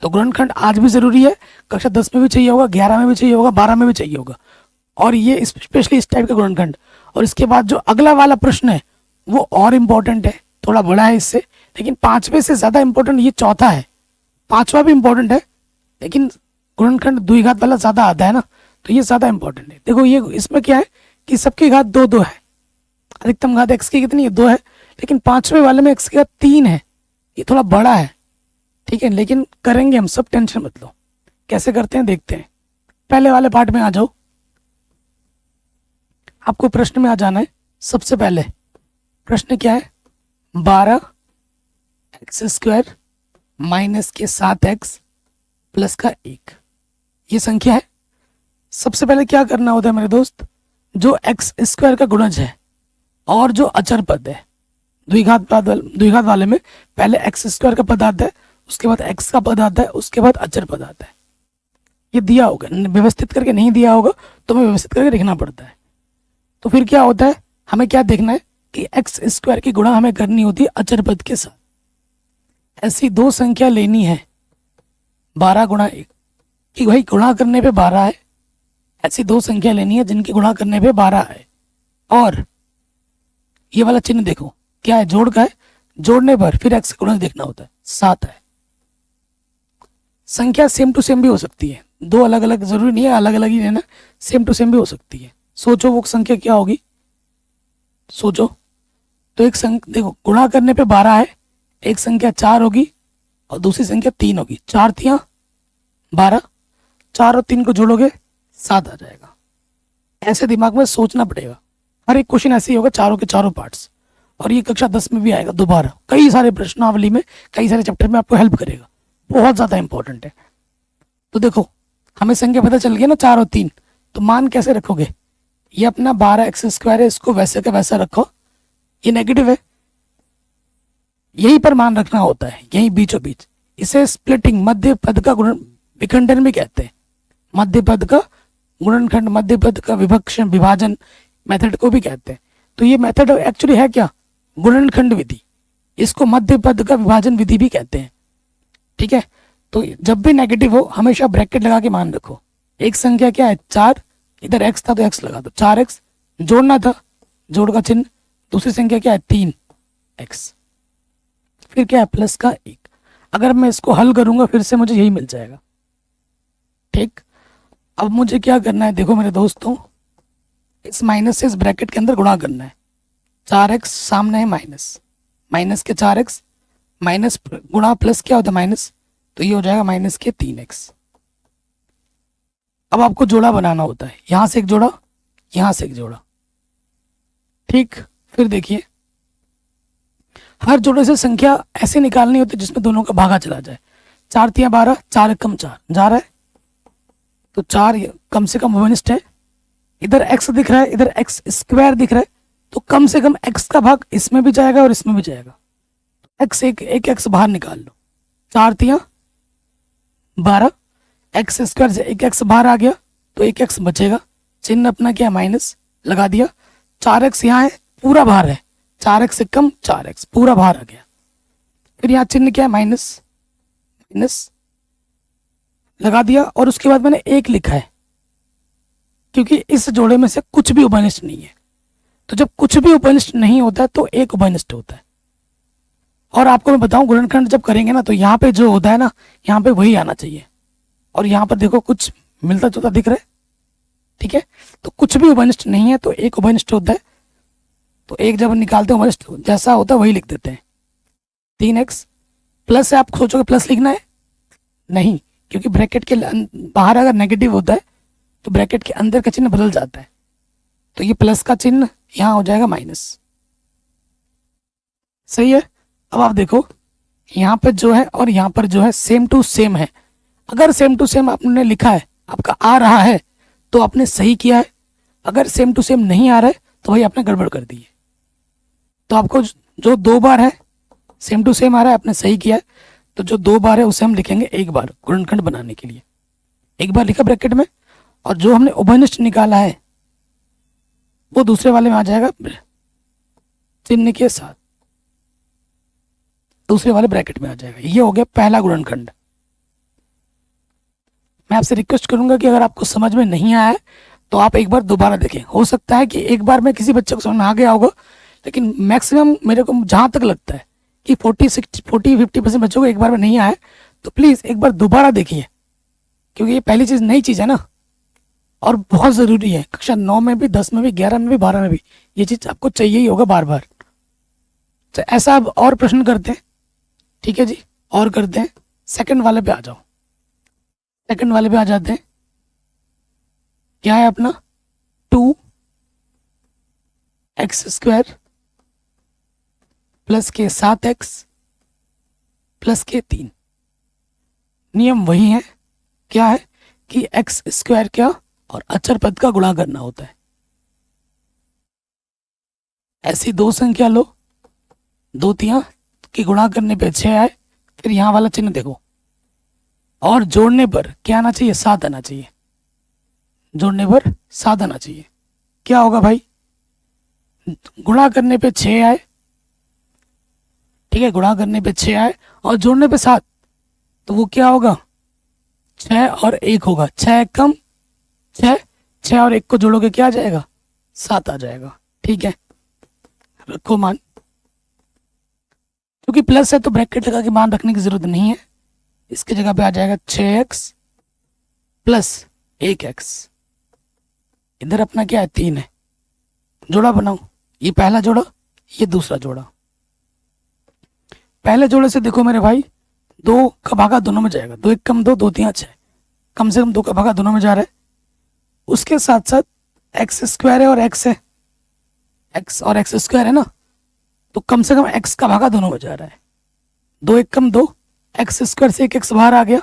तो गुणनखंड आज भी जरूरी है, कक्षा 10 में भी चाहिए होगा, 11 में भी चाहिए होगा, 12 में भी चाहिए होगा, और ये स्पेशली इस टाइप का गुणनखंड। और इसके बाद जो अगला वाला प्रश्न है वो और इम्पोर्टेंट है, थोड़ा बड़ा है इससे, लेकिन 5वें से ज्यादा इंपॉर्टेंट ये चौथा है। 5वां भी इंपॉर्टेंट है, लेकिन गुणनखंड द्विघात वाला ज्यादा आता है ना, तो ये ज्यादा इंपॉर्टेंट है। देखो ये इसमें क्या है कि सबकी घात 2-2 है, अधिकतम घात x की कितनी है 2 है, लेकिन 5वें वाले में x की घात 3 है, ये थोड़ा बड़ा है। ठीक है, लेकिन करेंगे हम सब, टेंशन मत लो। कैसे करते हैं देखते हैं। पहले वाले पार्ट में आ जाओ, आपको प्रश्न में आ जाना है। सबसे पहले प्रश्न क्या है, 12x² माइनस के 7x प्लस का 1, ये संख्या है। सबसे पहले क्या करना होता है मेरे दोस्त, जो x² का गुणज है और जो अचर पद है, द्विघात वाले में पहले x² का पद आता है, उसके बाद x का पद आता है, उसके बाद अचर पद आता है। ये दिया होगा, व्यवस्थित करके नहीं दिया होगा तो हमें व्यवस्थित करके लिखना पड़ता है। तो फिर क्या होता है, हमें क्या देखना है कि x² की गुणा हमें करनी होती है अचर पद के साथ। ऐसी दो संख्या लेनी है, 12 गुणा 1, कि भाई गुणा करने पे 12 है। ऐसी दो संख्या लेनी है जिनकी गुणा करने पे 12 है। और ये वाला चिन्ह देखो क्या है, जोड़ का है, जोड़ने पर फिर x गुणज देखना होता है, 7 है। संख्या सेम टू सेम भी हो सकती है, दो अलग अलग जरूरी नहीं है अलग अलग ही लेना, सेम टू सेम भी हो सकती है। सोचो वो संख्या क्या होगी, सोचो। तो एक संख्या देखो गुणा करने पे 12 है, एक संख्या 4 होगी और दूसरी संख्या 3 होगी। 4 3 12, 4 और 3 को जोड़ोगे 7 आ जाएगा। ऐसे दिमाग में सोचना पड़ेगा, हर एक क्वेश्चन ऐसे ही होगा, चारों के चारों पार्ट्स। और ये कक्षा 10 में भी आएगा दोबारा, कई सारे प्रश्नावली में, कई सारे चैप्टर में आपको हेल्प करेगा, बहुत ज्यादा इंपॉर्टेंट है। तो देखो हमें संख्या पता चल गया ना 4 और 3, तो मान कैसे रखोगे, ये अपना 12x² है, इसको वैसे का वैसा रखो, ये नेगेटिव है, यही पर मान रखना होता है, यही बीचों बीच। इसे स्प्लिटिंग, मध्य पद का गुणन विखंडन भी कहते हैं, मध्य पद का गुणनखंड, मध्य पद का विभक्षण विभाजन मेथड को भी कहते हैं। तो ये मेथड एक्चुअली है क्या, गुणनखंड विधि, इसको मध्य पद का विभाजन विधि भी कहते हैं। ठीक है, तो जब भी नेगेटिव हो हमेशा ब्रैकेट लगा के मान रखो। एक संख्या क्या है 4, इधर x था तो x लगा दो, 4x जोड़ना था, जोड़ का चिन्ह। दूसरी संख्या क्या है 3x, फिर क्या है प्लस का 1, अगर मैं इसको हल करूंगा फिर से मुझे यही मिल जाएगा। ठीक, अब मुझे क्या करना है, देखो मेरे दोस्तों, इस माइनस से इस ब्रैकेट के अंदर गुणा करना है। 4x सामने है माइनस, माइनस के 4x, माइनस गुणा प्लस क्या होता है माइनस, तो ये हो जाएगा माइनस के 3x। अब आपको जोड़ा बनाना होता है, यहां से एक जोड़ा, यहां से एक जोड़ा। ठीक, फिर देखिए हर जोड़े से संख्या ऐसे निकालनी होती है जिसमें दोनों का भागा चला जाए। 4 तिया 12, 4 कम 4 जा रहा है, तो 4 कम से कम वनिष्ठ है। इधर x दिख रहा है, इधर x स्क्वायर दिख रहा है, तो कम से कम x का भाग इसमें भी जाएगा और इसमें भी जाएगा। x एक x बाहर निकाल लो, 4 तिया 12, x स्क्वायर से एक x बाहर आ गया तो एक x बचेगा। चिन्ह अपना क्या, माइनस लगा दिया। 4x यहाँ है, पूरा बाहर है, 4x से कम 4x पूरा बाहर आ गया। फिर यहाँ चिन्ह क्या है, माइनस, माइनस लगा दिया। और उसके बाद मैंने 1 लिखा है क्योंकि इस जोड़े में से कुछ भी उभयनिष्ठ नहीं है। तो जब कुछ भी उभयनिष्ठ नहीं होता है तो एक उभयनिष्ठ होता है। और आपको मैं बताऊं, गुणनखंड जब करेंगे ना तो यहाँ पे जो होता है ना, यहाँ पे वही आना चाहिए। और यहाँ पर देखो कुछ मिलता जुलता दिख रहा है, ठीक है, तो कुछ भी उभयनिष्ठ नहीं है तो एक उभयनिष्ठ होता है। तो एक जब निकालते हैं उभयनिष्ठ जैसा होता है वही लिख देते हैं। 3x प्लस है, आप सोचोगे प्लस लिखना है, नहीं, क्योंकि ब्रैकेट के बाहर अगर नेगेटिव होता है तो ब्रैकेट के अंदर का चिन्ह बदल जाता है। तो ये प्लस का चिन्ह यहाँ हो जाएगा माइनस। सही है। अब आप देखो यहाँ पर जो है और यहाँ पर जो है सेम टू सेम है। अगर सेम टू सेम आपने लिखा है, आपका आ रहा है तो आपने सही किया है। अगर सेम टू सेम नहीं आ रहा है तो भाई आपने गड़बड़ कर दी है। तो आपको जो 2 बार है सेम टू सेम आ रहा है, आपने सही किया है। तो जो 2 बार है उसे हम लिखेंगे 1 बार गुणनखंड बनाने के लिए। 1 बार लिखा ब्रैकेट में, और जो हमने उभयनिष्ठ निकाला है वो दूसरे वाले में आ जाएगा चिन्ह के साथ, दूसरे वाले ब्रैकेट में आ जाएगा। ये हो गया पहला गुणनखंड। मैं आपसे रिक्वेस्ट करूंगा कि अगर आपको समझ में नहीं आया है तो आप एक बार दोबारा देखें। हो सकता है कि एक बार में किसी बच्चे को समझ में आ गया होगा, लेकिन मैक्सिमम मेरे को जहां तक लगता है कि 40-50% बच्चों को एक बार में नहीं आया, तो प्लीज एक बार दोबारा देखिए, क्योंकि ये पहली चीज नई चीज है ना, और बहुत जरूरी है। कक्षा 9 में भी, 10 में भी, 11 में भी, 12 में भी ये चीज आपको चाहिए ही होगा बार बार। तो ऐसा अब और प्रश्न करते हैं, ठीक है जी, और करते हैं। सेकंड वाले पे आ जाओ, सेकंड वाले पे आ जाते हैं। क्या है अपना 2x² प्लस के 7x प्लस के 3। नियम वही है, क्या है कि x² क्या और अचर पद का गुणा करना होता है। ऐसी 2 संख्या लो, 2 तिया की गुणा करने पे 6 आए, फिर यहां वाला चिन्ह देखो, और जोड़ने पर क्या आना चाहिए, 7 आना चाहिए। जोड़ने पर 7 आना चाहिए। क्या होगा भाई, गुणा करने पे 6 आए, ठीक है, गुणा करने पे 6 आए और जोड़ने पे 7, तो वो क्या होगा, 6 और 1 होगा। 6 कम 6, 6 और 1 को जोड़ोगे क्या आ जाएगा, 7 आ जाएगा। ठीक है, रखो मान। क्योंकि प्लस है तो ब्रैकेट लगा के मान रखने की जरूरत नहीं है। इसकी जगह पे आ जाएगा 6x प्लस 1x। इधर अपना क्या है, 3 है। जोड़ा बनाओ, ये पहला जोड़ा, ये दूसरा जोड़ा। पहले जोड़े से देखो मेरे भाई, 2 का भागा दोनों में जाएगा। 2 1 कम 2, 2 3 6, कम से कम 2 का भागा दोनों में जा रहा है। उसके साथ साथ x² है और x है, x और x² है ना, तो कम से कम x का भागा दोनों में जा रहा है। 2 1 कम 2, x² से 1x बाहर आ गया,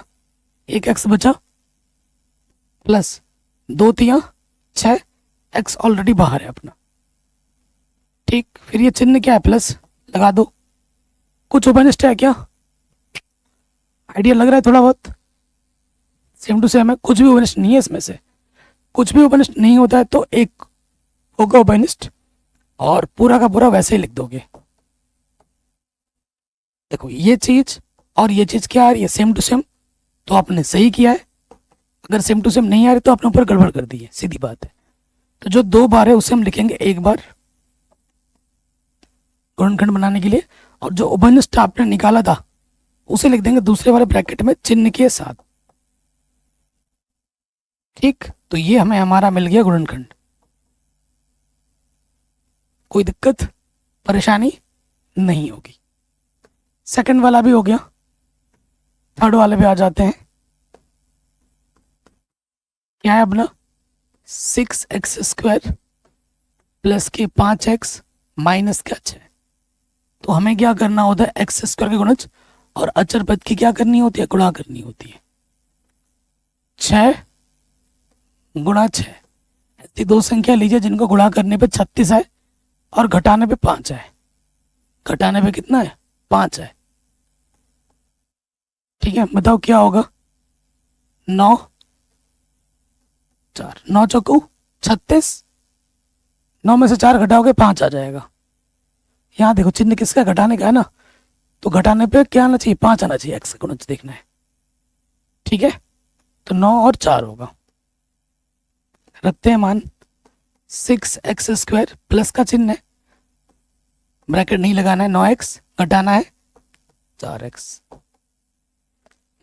1x बचा, प्लस 2 3 6, x ऑलरेडी बाहर है अपना। ठीक, फिर ये चिन्ह क्या है, प्लस लगा दो। कुछ उभयनिष्ठ है क्या, आइडिया लग रहा है थोड़ा बहुत, सेम टू सेम है, कुछ भी उभयनिष्ठ नहीं है इसमें से। कुछ भी उभयनिष्ठ नहीं होता है तो एक होगा उभयनिष्ठ, और पूरा का पूरा वैसे ही लिख दोगे। देखो ये चीज और ये चीज क्या आ रही है, सेम टू सेम, तो आपने सही किया है। अगर सेम टू सेम नहीं आ रही तो आपने ऊपर गड़बड़ कर दी है, सीधी बात है। तो जो 2 बार है उसे हम लिखेंगे 1 बार गुणनखंड बनाने के लिए, और जो उभयनिष्ठ आपने निकाला था उसे लिख देंगे दूसरे वाले ब्रैकेट में चिन्ह के साथ। ठीक, तो ये हमें हमारा मिल गया गुणनखंड। कोई दिक्कत परेशानी नहीं होगी। सेकंड वाला भी हो गया, थर्ड वाले पे आ जाते हैं। क्या है अपना 6x² प्लस के 5x माइनस का 6। तो हमें क्या करना होता है, x² के गुणज और अचर पद की क्या करनी होती है, गुणा करनी होती है। 6 गुणा 6, ऐसी दो संख्या लीजिए जिनको गुणा करने पे 36 है और घटाने पे 5 है। घटाने पे कितना है, 5 है। ठीक है, बताओ क्या होगा। 9 4, 9 चौकू 36, 9 में से 4 घटाओगे 5 आ जाएगा। यहाँ देखो चिन्ह किसका, घटाने का है ना, तो घटाने पे क्या आना चाहिए, 5 आना चाहिए। एक्स का गुणज देखना है। ठीक है, तो 9 और 4 होगा। रखते हैं मान 6x² प्लस का चिन्ह है, ब्रैकेट नहीं लगाना है। 9x घटाना है 4x।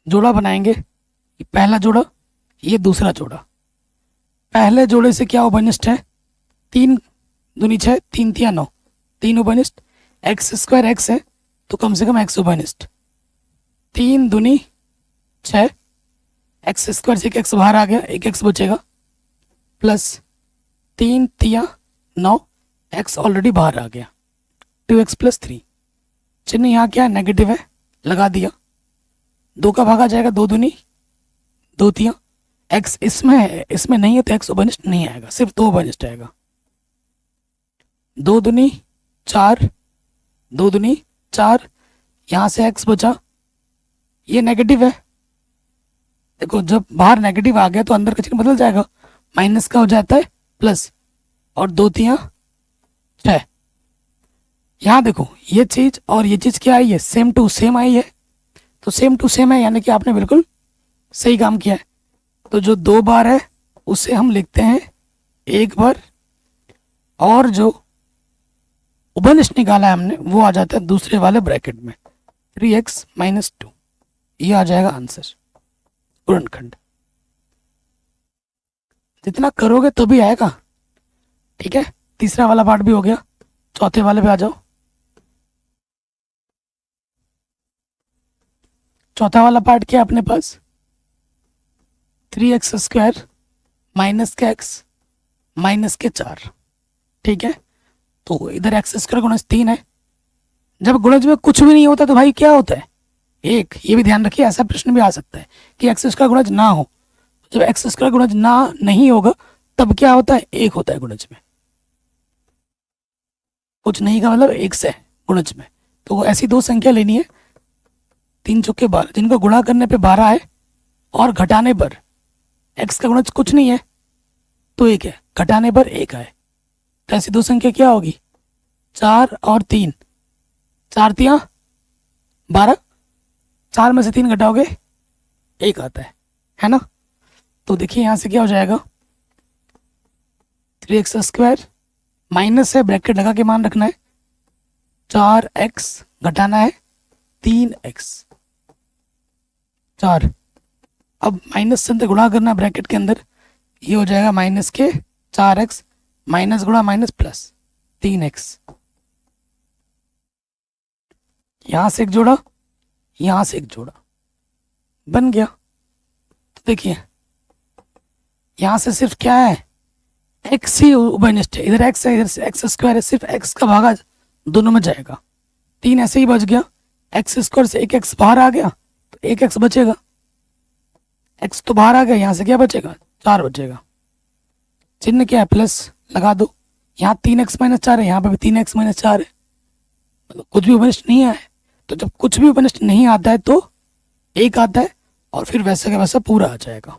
जोड़ा बनाएंगे, ये पहला जोड़ा, ये दूसरा जोड़ा। पहले जोड़े से क्या उपनिष्ठ है, 3 दूनी 6, 3 तिया 9, 3 उपनिष्ठ। x² x है तो कम से कम x उपनिष्ठ। 3 दूनी 6, x² से एक x बाहर आ गया, एक x बचेगा, प्लस 3 तिया 9, x ऑलरेडी बाहर आ गया, 2x + 3। चिन्ह यहाँ क्या है, नेगेटिव है, लगा दिया। 2 का भागा जाएगा, 2 दूनी 2 तिया। x इसमें है, इसमें नहीं है तो x उपनिष्ठ नहीं आएगा, सिर्फ 2 उपनिष्ठ आएगा। 2 दूनी 4, 2 दूनी 4, यहाँ से x बचा, ये नेगेटिव है। देखो जब बाहर नेगेटिव आ गया तो अंदर का चिन्ह बदल जाएगा, माइनस का हो जाता है प्लस, और 2 तिया 6। यहाँ देखो ये चीज और ये चीज क्या आई है, सेम टू सेम आई है। तो सेम टू सेम है यानी कि आपने बिल्कुल सही काम किया है। तो जो 2 बार है उसे हम लिखते हैं 1 बार, और जो उपनिष्ठ निकाला है हमने वो आ जाता है दूसरे वाले ब्रैकेट में, 3x - 2। ये आ जाएगा आंसर, गुणनखंड। जितना करोगे तभी आएगा। ठीक है, तीसरा वाला पार्ट भी हो गया, चौथे वाले पे आ जाओ। चौथा वाला पार्ट क्या है अपने पास, 3x² माइनस के x माइनस के 4। ठीक है, तो इधर x² गुणज 3 है। जब गुणज में कुछ भी नहीं होता तो भाई क्या होता है, 1। ये भी ध्यान रखिए, ऐसा प्रश्न भी आ सकता है कि x² गुणज ना हो। जब x² गुणज ना नहीं होगा तब क्या होता है, 1 होता है गुणज में। कुछ नहीं का मतलब 1 से गुणज में। तो ऐसी दो संख्या लेनी है, 3 चौके 12, जिनको गुणा करने पे 12 है और घटाने पर x का गुणज कुछ नहीं है तो 1 है, घटाने पर 1 है। तो ऐसी दो संख्या क्या होगी, 4 और 3, 4 तिया 12, 4 में से 3 घटाओगे 1 आता है ना। तो देखिए यहाँ से क्या हो जाएगा, 3x² माइनस है, ब्रैकेट लगा के मान रखना है, 4x घटाना है 3x 4। अब माइनस से गुणा करना है ब्रैकेट के अंदर, ये हो जाएगा माइनस के 4x माइनस गुणा माइनस प्लस 3x। यहां से एक जोड़ा, यहां से एक जोड़ा, बन गया। तो देखिए यहां से सिर्फ क्या है, x ही उपनिष्ठ है, इधर x है, इधर x² है, सिर्फ x का भागा दोनों में जाएगा। 3 ऐसे ही बच गया, x² से एक x बाहर आ गया तो एक x बचेगा, x तो बाहर आ गया, यहाँ से क्या बचेगा, 4 बचेगा। चिन्ह क्या है, प्लस लगा दो। यहाँ 3x - 4 है, यहाँ पे भी 3x - 4 है, मतलब कुछ भी उपनिष्ठ नहीं है। तो जब कुछ भी उपनिष्ठ नहीं आता है तो 1 आता है, और फिर वैसा का वैसा पूरा आ जाएगा।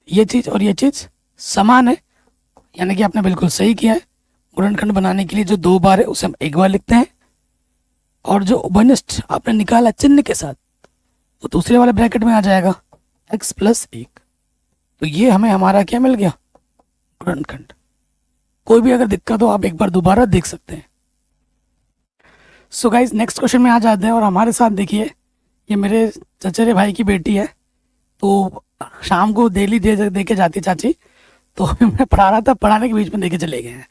ये चीज और ये चीज समान है, यानी कि आपने बिल्कुल सही किया है। गुणनखंड बनाने के लिए जो 2 बार है उसे हम 1 बार लिखते हैं, और जो उपनिष्ठ आपने निकाला चिन्ह के साथ वो दूसरे वाले ब्रैकेट में आ जाएगा, x + 1। तो ये हमें हमारा क्या मिल गया, गुणनखंड। कोई भी अगर दिक्कत हो आप एक बार दोबारा देख सकते हैं। सो गाइज नेक्स्ट क्वेश्चन में आ जाते हैं और हमारे साथ देखिए ये मेरे चचेरे भाई की बेटी है। तो शाम को डेली दे के जाती चाची। तो अभी मैं पढ़ा रहा था, पढ़ाने के बीच में देके चले गए हैं।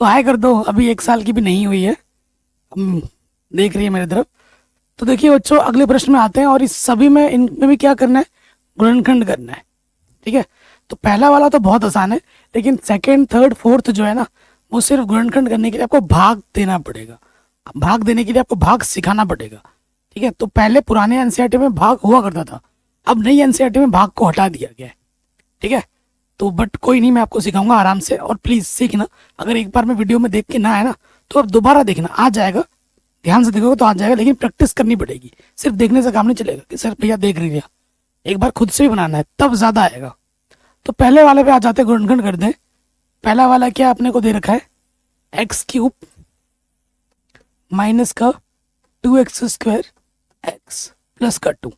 तो हाय कर दो, अभी 1 साल की भी नहीं हुई है, देख रही है मेरी तरफ। तो देखिए बच्चों अगले प्रश्न में आते हैं और इस सभी में इनमें भी क्या करना है, गुणनखंड करना है। ठीक है, तो पहला वाला तो बहुत आसान है, लेकिन सेकंड थर्ड फोर्थ जो है ना वो सिर्फ गुणनखंड करने के लिए आपको भाग देना पड़ेगा। भाग देने के लिए आपको भाग सिखाना पड़ेगा। ठीक है, तो पहले पुराने एनसीईआरटी में भाग हुआ करता था, अब नई एनसीईआरटी में भाग को हटा दिया गया है। ठीक है, तो बट कोई नहीं, मैं आपको सिखाऊंगा आराम से, और प्लीज सीखना। अगर एक बार में वीडियो में देख के ना आए ना तो अब दोबारा देखना, आ जाएगा। ध्यान से देखोगे तो आ जाएगा, लेकिन प्रैक्टिस करनी पड़ेगी। सिर्फ देखने से काम नहीं चलेगा कि सर भैया देख रही है, एक बार खुद से भी बनाना है, तब ज्यादा आएगा। तो पहले वाले पे आ जाते हैं, गुणनखंड कर दें। पहला वाला क्या अपने को दे रखा है, x³ माइनस का 2x² x प्लस का 2।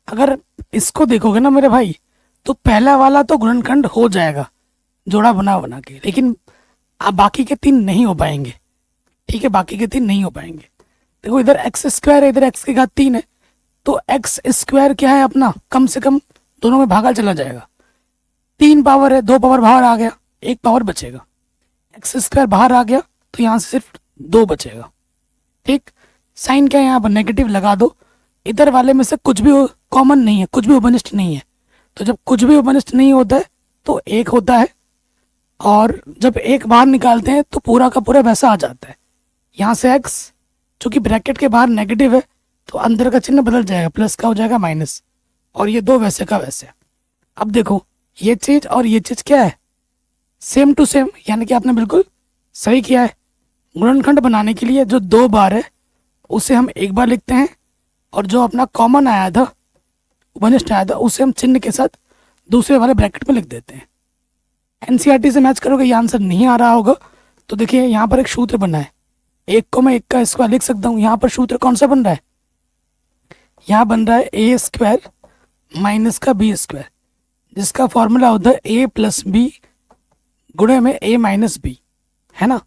अगर इसको देखोगे ना मेरे भाई, तो पहला वाला तो गुणनखंड हो जाएगा जोड़ा बना बना के, लेकिन अब बाकी के 3 नहीं हो पाएंगे। ठीक है, बाकी के 3 नहीं हो पाएंगे। देखो इधर x² है, इधर x की घात 3 है, तो x² क्या है अपना, कम से कम दोनों में भागा चला जाएगा। 3 पावर है, 2 पावर बाहर आ गया, 1 पावर बचेगा। x² बाहर आ गया तो यहाँ से सिर्फ 2 बचेगा। ठीक, साइन क्या है यहाँ पर नेगेटिव लगा दो। इधर वाले में से कुछ भी कॉमन नहीं है, कुछ भी उपनिष्ठ नहीं है। तो जब कुछ भी उपनिष्ठ नहीं होता है तो 1 होता है, और जब 1 बाहर निकालते हैं तो पूरा का पूरा वैसा आ जाता है। यहाँ से x चूंकि ब्रैकेट के बाहर नेगेटिव है तो अंदर का चिन्ह बदल जाएगा, प्लस का हो जाएगा माइनस, और ये 2 वैसे का वैसे। अब देखो ये चीज और ये चीज क्या है, सेम टू सेम, यानी कि आपने बिल्कुल सही किया है। गुणनखंड बनाने के लिए जो 2 बार है उसे हम 1 बार लिखते हैं, और जो अपना कॉमन आया था, उपनिष्ठ आया था, उसे हम चिन्ह के साथ दूसरे वाले ब्रैकेट में लिख देते हैं। एनसीईआरटी से मैच करोगे ये आंसर नहीं आ रहा होगा। तो देखिए यहाँ पर एक सूत्र बना है, 1 को मैं 1 का स्क्वायर लिख सकता हूँ। यहाँ पर सूत्र कौन सा बन रहा है, यहाँ बन रहा है a² माइनस का b², जिसका फॉर्मूला होता है a प्लस बी गुणे में a माइनस बी, है ना।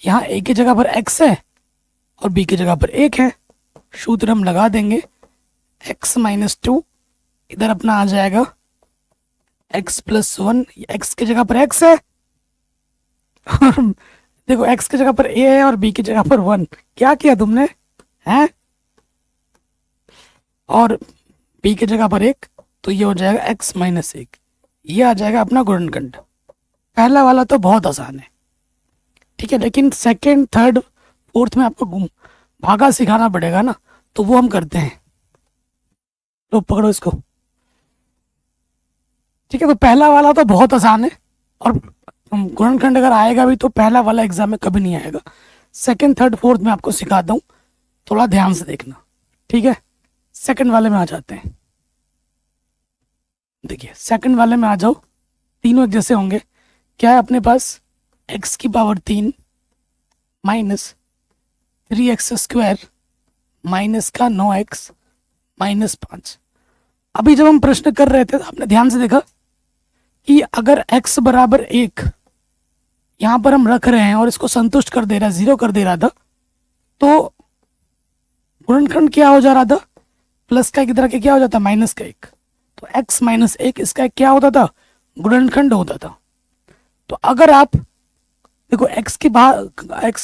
यहाँ a की जगह पर x है और b की जगह पर 1 है, सूत्र हम लगा देंगे, x माइनस 2, इधर अपना आ जाएगा x प्लस 1, x की जगह पर x है और देखो x की जगह पर a है और b की जगह पर 1। क्या किया तुमने, हैं, और b की जगह पर 1, तो ये हो जाएगा x माइनस 1। ये आ जाएगा अपना गुणनखंड। पहला वाला तो बहुत आसान है, ठीक है, लेकिन सेकंड थर्ड फोर्थ में आपको भागा सिखाना पड़ेगा ना, तो वो हम करते हैं। तो पकड़ो इसको। ठीक है, तो पहला वाला तो बहुत आसान है, और गुणनखंड अगर आएगा भी तो पहला वाला एग्जाम में कभी नहीं आएगा। सेकंड थर्ड फोर्थ में आपको सिखाता हूँ, थोड़ा ध्यान से देखना। ठीक है, सेकंड वाले में आ जाते हैं। देखिए सेकंड वाले में आ जाओ, तीनों एक जैसे होंगे। क्या है अपने पास, x की पावर 3 माइनस 3x² माइनस का 9x माइनस 5। अभी जब हम प्रश्न कर रहे थे तो आपने ध्यान से देखा कि अगर x बराबर 1 यहाँ पर हम रख रहे हैं और इसको संतुष्ट कर दे रहा है, 0 कर दे रहा था, तो गुणनखंड क्या हो जा रहा था, प्लस का एक तरह के क्या हो जाता, माइनस का 1। तो x माइनस 1 इसका क्या होता था, गुणनखंड होता था। तो अगर आप देखो x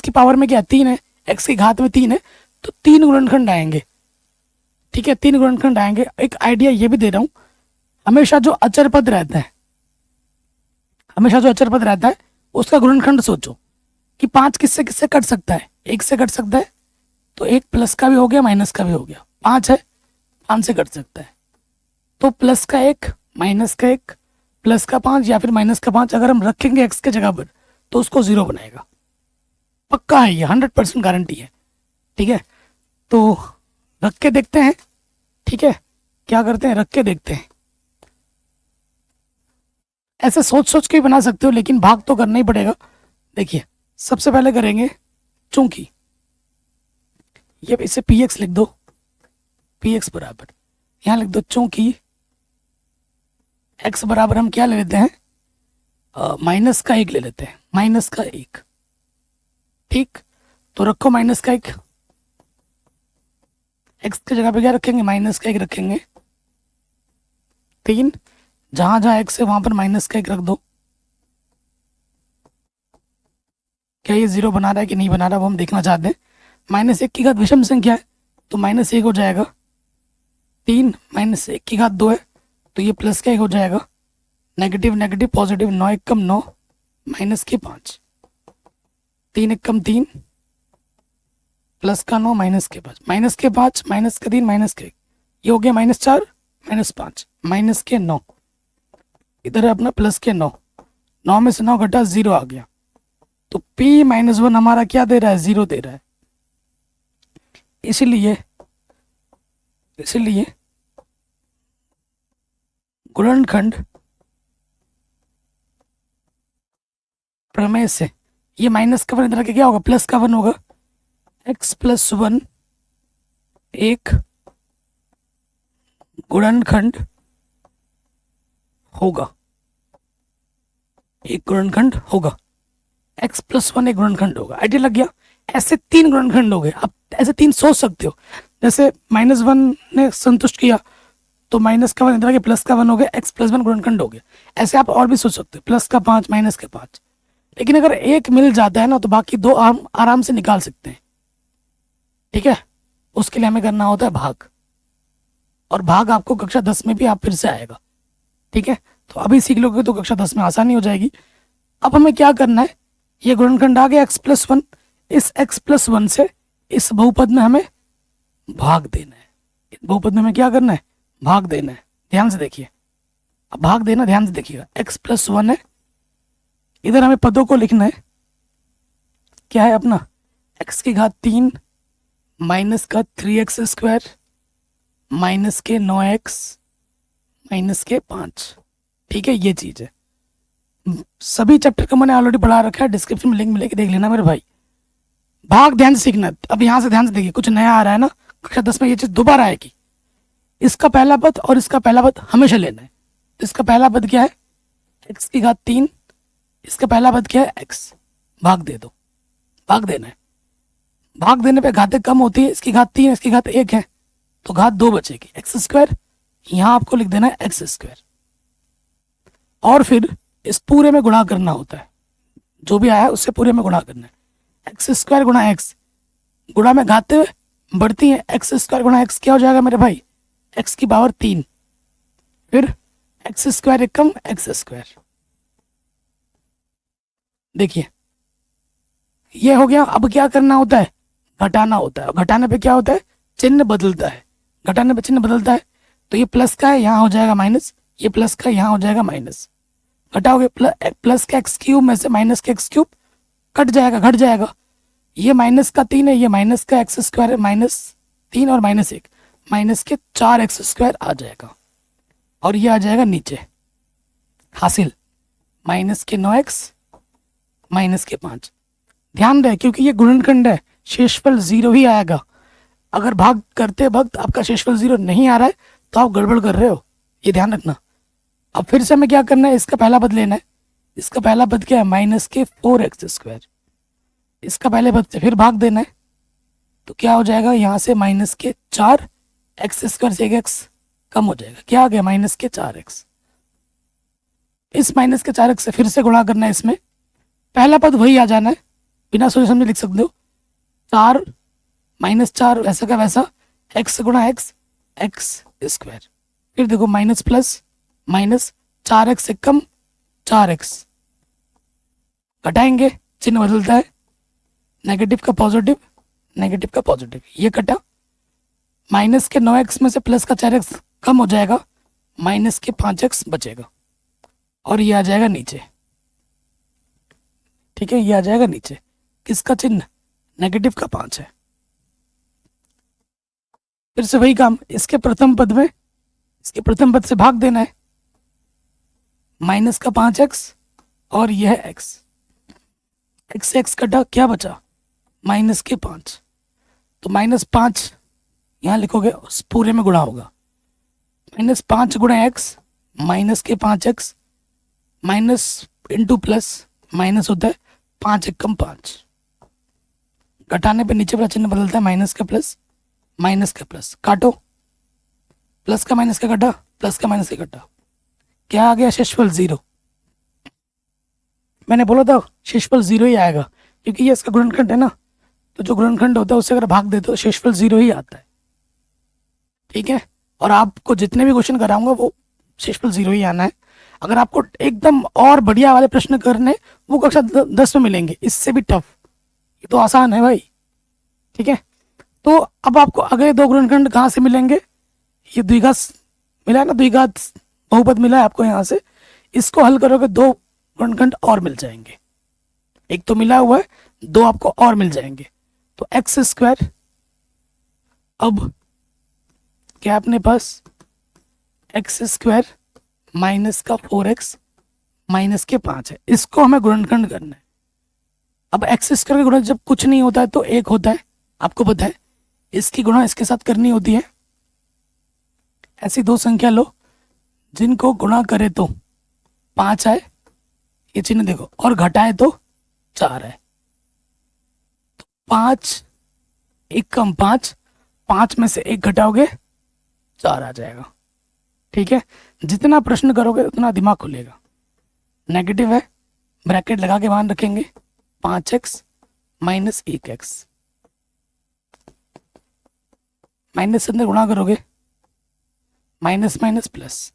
की पावर में क्या 3 है, x की घात में 3 है, तो 3 गुणनखंड आएंगे। ठीक है, 3 गुणनखंड आएंगे। एक आइडिया ये भी दे रहा हूं, हमेशा जो अचर पद रहता है, हमेशा जो अचर पद रहता है उसका गुणनखंड सोचो कि 5 किससे किससे कट सकता है, 1 से कट सकता है, तो 1 प्लस का भी हो गया माइनस का भी हो गया, 5 है, 5 से कट सकता है, तो प्लस का 1 माइनस का 1 प्लस का 5 या फिर माइनस का 5 अगर हम रखेंगे x के जगह पर तो उसको 0 बनाएगा। पक्का है ये, 100% गारंटी है। ठीक है, तो रख के देखते हैं। ठीक है, क्या करते हैं, रख के देखते हैं। ऐसे सोच सोच के भी बना सकते हो, लेकिन भाग तो करना ही पड़ेगा। देखिए सबसे पहले करेंगे चूंकि, ये इसे px लिख दो, px बराबर यहाँ लिख दो चूंकि x बराबर हम क्या ले लेते हैं, माइनस का 1 ले लेते हैं, माइनस का 1। ठीक, तो रखो माइनस का 1, एक्स की जगह पे क्या रखेंगे, माइनस का 1 रखेंगे। 3, जहां जहां एक्स है वहां पर माइनस का 1 रख दो। क्या ये 0 बना रहा है कि नहीं बना रहा वो हम देखना चाहते हैं। -1 की घात विषम संख्या है तो -1 हो जाएगा। 3 -1 की घात 2 है तो ये प्लस का 1 हो जाएगा। नेगेटिव नेगेटिव पॉजिटिव, 9 1 कम 9, माइनस के 5, 3 1 कम 3, प्लस का 9 माइनस के 5, माइनस के 5 माइनस का 3 माइनस के 1, ये हो गया -4 -5 माइनस के 9। इधर है अपना प्लस के 9, 9 में से 9 घटा 0 आ गया। तो p-1 हमारा क्या दे रहा है, 0 दे रहा है। इसलिए गुणनखंड प्रमेय से ये माइनस का 1 इधर के क्या होगा, प्लस का 1 होगा। x + 1 एक गुणनखंड होगा, एक गुणनखंड होगा। x + 1 एक गुणनखंड होगा। आइडिया लग गया। ऐसे 3 गुणनखंड हो गए। अब ऐसे 3 सोच सकते हो, जैसे -1 ने संतुष्ट किया तो माइनस का 1 इधर के प्लस का 1 हो गया, x + 1 गुणनखंड हो गया। ऐसे आप और भी सोच सकते हो, प्लस का 5 माइनस के 5। लेकिन अगर एक मिल जाता है ना तो बाकी 2 आराम से निकाल सकते हैं। ठीक है, उसके लिए हमें करना होता है भाग, और भाग आपको कक्षा 10 में भी आप फिर से आएगा। ठीक है, तो अभी सीख लोगे तो कक्षा 10 में आसानी हो जाएगी। अब हमें क्या करना है, ये गुणनखंड आ गया x + 1, इस x + 1 से इस बहुपद में हमें भाग देना है। इस बहुपद में हमें क्या करना है, भाग देना है। ध्यान से देखिए, अब भाग देना ध्यान से देखिएगा। x + 1 है, इधर हमें पदों को लिखना है। क्या है अपना, x की घात 3 माइनस का 3x² माइनस के 9x माइनस के 5। ठीक है, ये चीज है। सभी चैप्टर का मैंने ऑलरेडी पढ़ा रखा है, डिस्क्रिप्शन में लिंक मिलेगी, देख लेना मेरे भाई। भाग ध्यान से सीखना है। अब यहाँ से ध्यान से देखिए, कुछ नया आ रहा है ना, कक्षा 10 में ये चीज दोबारा आएगी। इसका पहला पद और इसका पहला पद हमेशा लेना है। इसका पहला पद क्या है, x की घात 3, इसका पहला पद क्या है, x। भाग दे दो, भाग देना है। भाग देने पे घातें कम होती है, इसकी घात 3 इसकी घात 1 है तो घात 2 बचेगी, x²। यहाँ आपको लिख देना है x², और फिर इस पूरे में गुणा करना होता है। जो भी आया है उससे पूरे में गुणा करना है। x² गुणा x, गुणा में घातें बढ़ती हैं, x² गुणा x क्या हो जाएगा मेरे भाई, x की पावर 3, फिर x² एकम x²। देखिए ये हो गया। अब क्या करना होता है, घटाना होता है। घटाने पे क्या होता है, चिन्ह बदलता है। घटाने पे चिन्ह बदलता है तो ये प्लस का है, यहाँ हो जाएगा माइनस, ये प्लस का यहाँ हो जाएगा माइनस। घटाओगे प्लस का x³ में से माइनस का x³ कट जाएगा, घट जाएगा। ये माइनस का 3 है, ये माइनस का x² है, -3 और -1 माइनस के 4x² आ जाएगा, और ये आ जाएगा नीचे। हासिल माइनस के 9x माइनस के 5। ध्यान रहे क्योंकि ये गुणनखंड है, शेषफल 0 ही आएगा। अगर भाग करते वक्त आपका शेषफल 0 नहीं आ रहा है तो आप गड़बड़ कर रहे हो, ये ध्यान रखना। अब फिर से हमें क्या करना है, इसका पहला पद लेना है। इसका पहला पद क्या है, माइनस के 4x²। इसका पहले पद से फिर भाग देना है तो क्या हो जाएगा, यहाँ से माइनस के 4x² से 1x कम हो जाएगा, क्या आ गया, माइनस के 4x। इस माइनस के 4x से फिर से गुणा करना है, इसमें पहला पद वही आ जाना है, बिना सोचे समझे लिख सकते हो। 4 -4 वैसा का वैसा, x गुणा x x²। फिर देखो माइनस प्लस माइनस, 4x से कम 4x, घटाएंगे चिन्ह बदलता है, नेगेटिव का पॉजिटिव, नेगेटिव का पॉजिटिव, ये कटा। माइनस के 9x में से प्लस का 4x कम हो जाएगा, माइनस के 5x बचेगा, और ये आ जाएगा नीचे। ठीक है, ये आ जाएगा नीचे। किसका चिन्ह, नेगेटिव का 5 है। फिर से वही काम, इसके प्रथम पद में, इसके प्रथम पद से भाग देना है। माइनस का 5x और यह है x, x से x कटा, क्या बचा, माइनस के 5। तो -5 यहाँ लिखोगे, उस पूरे में गुणा होगा। -5 गुणा x माइनस के 5x, minus into plus minus होता है, 5 एकम 5। घटाने पे नीचे वाला चिन्ह बदलता है, माइनस का प्लस, माइनस का प्लस, काटो, प्लस का माइनस का कटा, प्लस का माइनस का कटा, क्या आ गया? शेषफल 0। मैंने बोला था शेषफल 0 ही आएगा, क्योंकि ये इसका गुणनखंड है ना, तो जो गुणनखंड होता है उससे अगर भाग दे तो शेषफल 0 ही आता है। ठीक है, और आपको जितने भी क्वेश्चन कराऊंगा वो शेषफल 0 ही आना है। अगर आपको एकदम और बढ़िया वाले प्रश्न करने, वो कक्षा 10 में मिलेंगे, इससे भी टफ। ये तो आसान है भाई। ठीक है, तो अब आपको अगले दो गुणनखंड कहाँ से मिलेंगे? ये द्विघात मिला है ना, द्विघात बहुपद मिला है आपको यहाँ से, इसको हल करोगे दो गुणनखंड और मिल जाएंगे। एक तो मिला हुआ है, दो आपको और मिल जाएंगे। तो एक्स स्क्वायर, अब क्या अपने पास एक्स स्क्वायर माइनस का 4x माइनस के 5 है, इसको हमें गुणनखंड करना है। अब एक्स स्क्वायर का गुणा जब कुछ नहीं होता है तो एक होता है, आपको पता है। इसकी गुणा इसके साथ करनी होती है। ऐसी दो संख्या लो जिनको गुणा करे तो 5 आए, ये चिन्ह देखो, और घटाए तो 4 है। तो 5 एक कम 5, 5 में से एक घटाओगे 4 आ जाएगा। ठीक है, जितना प्रश्न करोगे उतना दिमाग खुलेगा। नेगेटिव है, ब्रैकेट लगा के मान रखेंगे, 5x माइनस 1x, माइनस से अंदर गुणा करोगे, माइनस माइनस प्लस।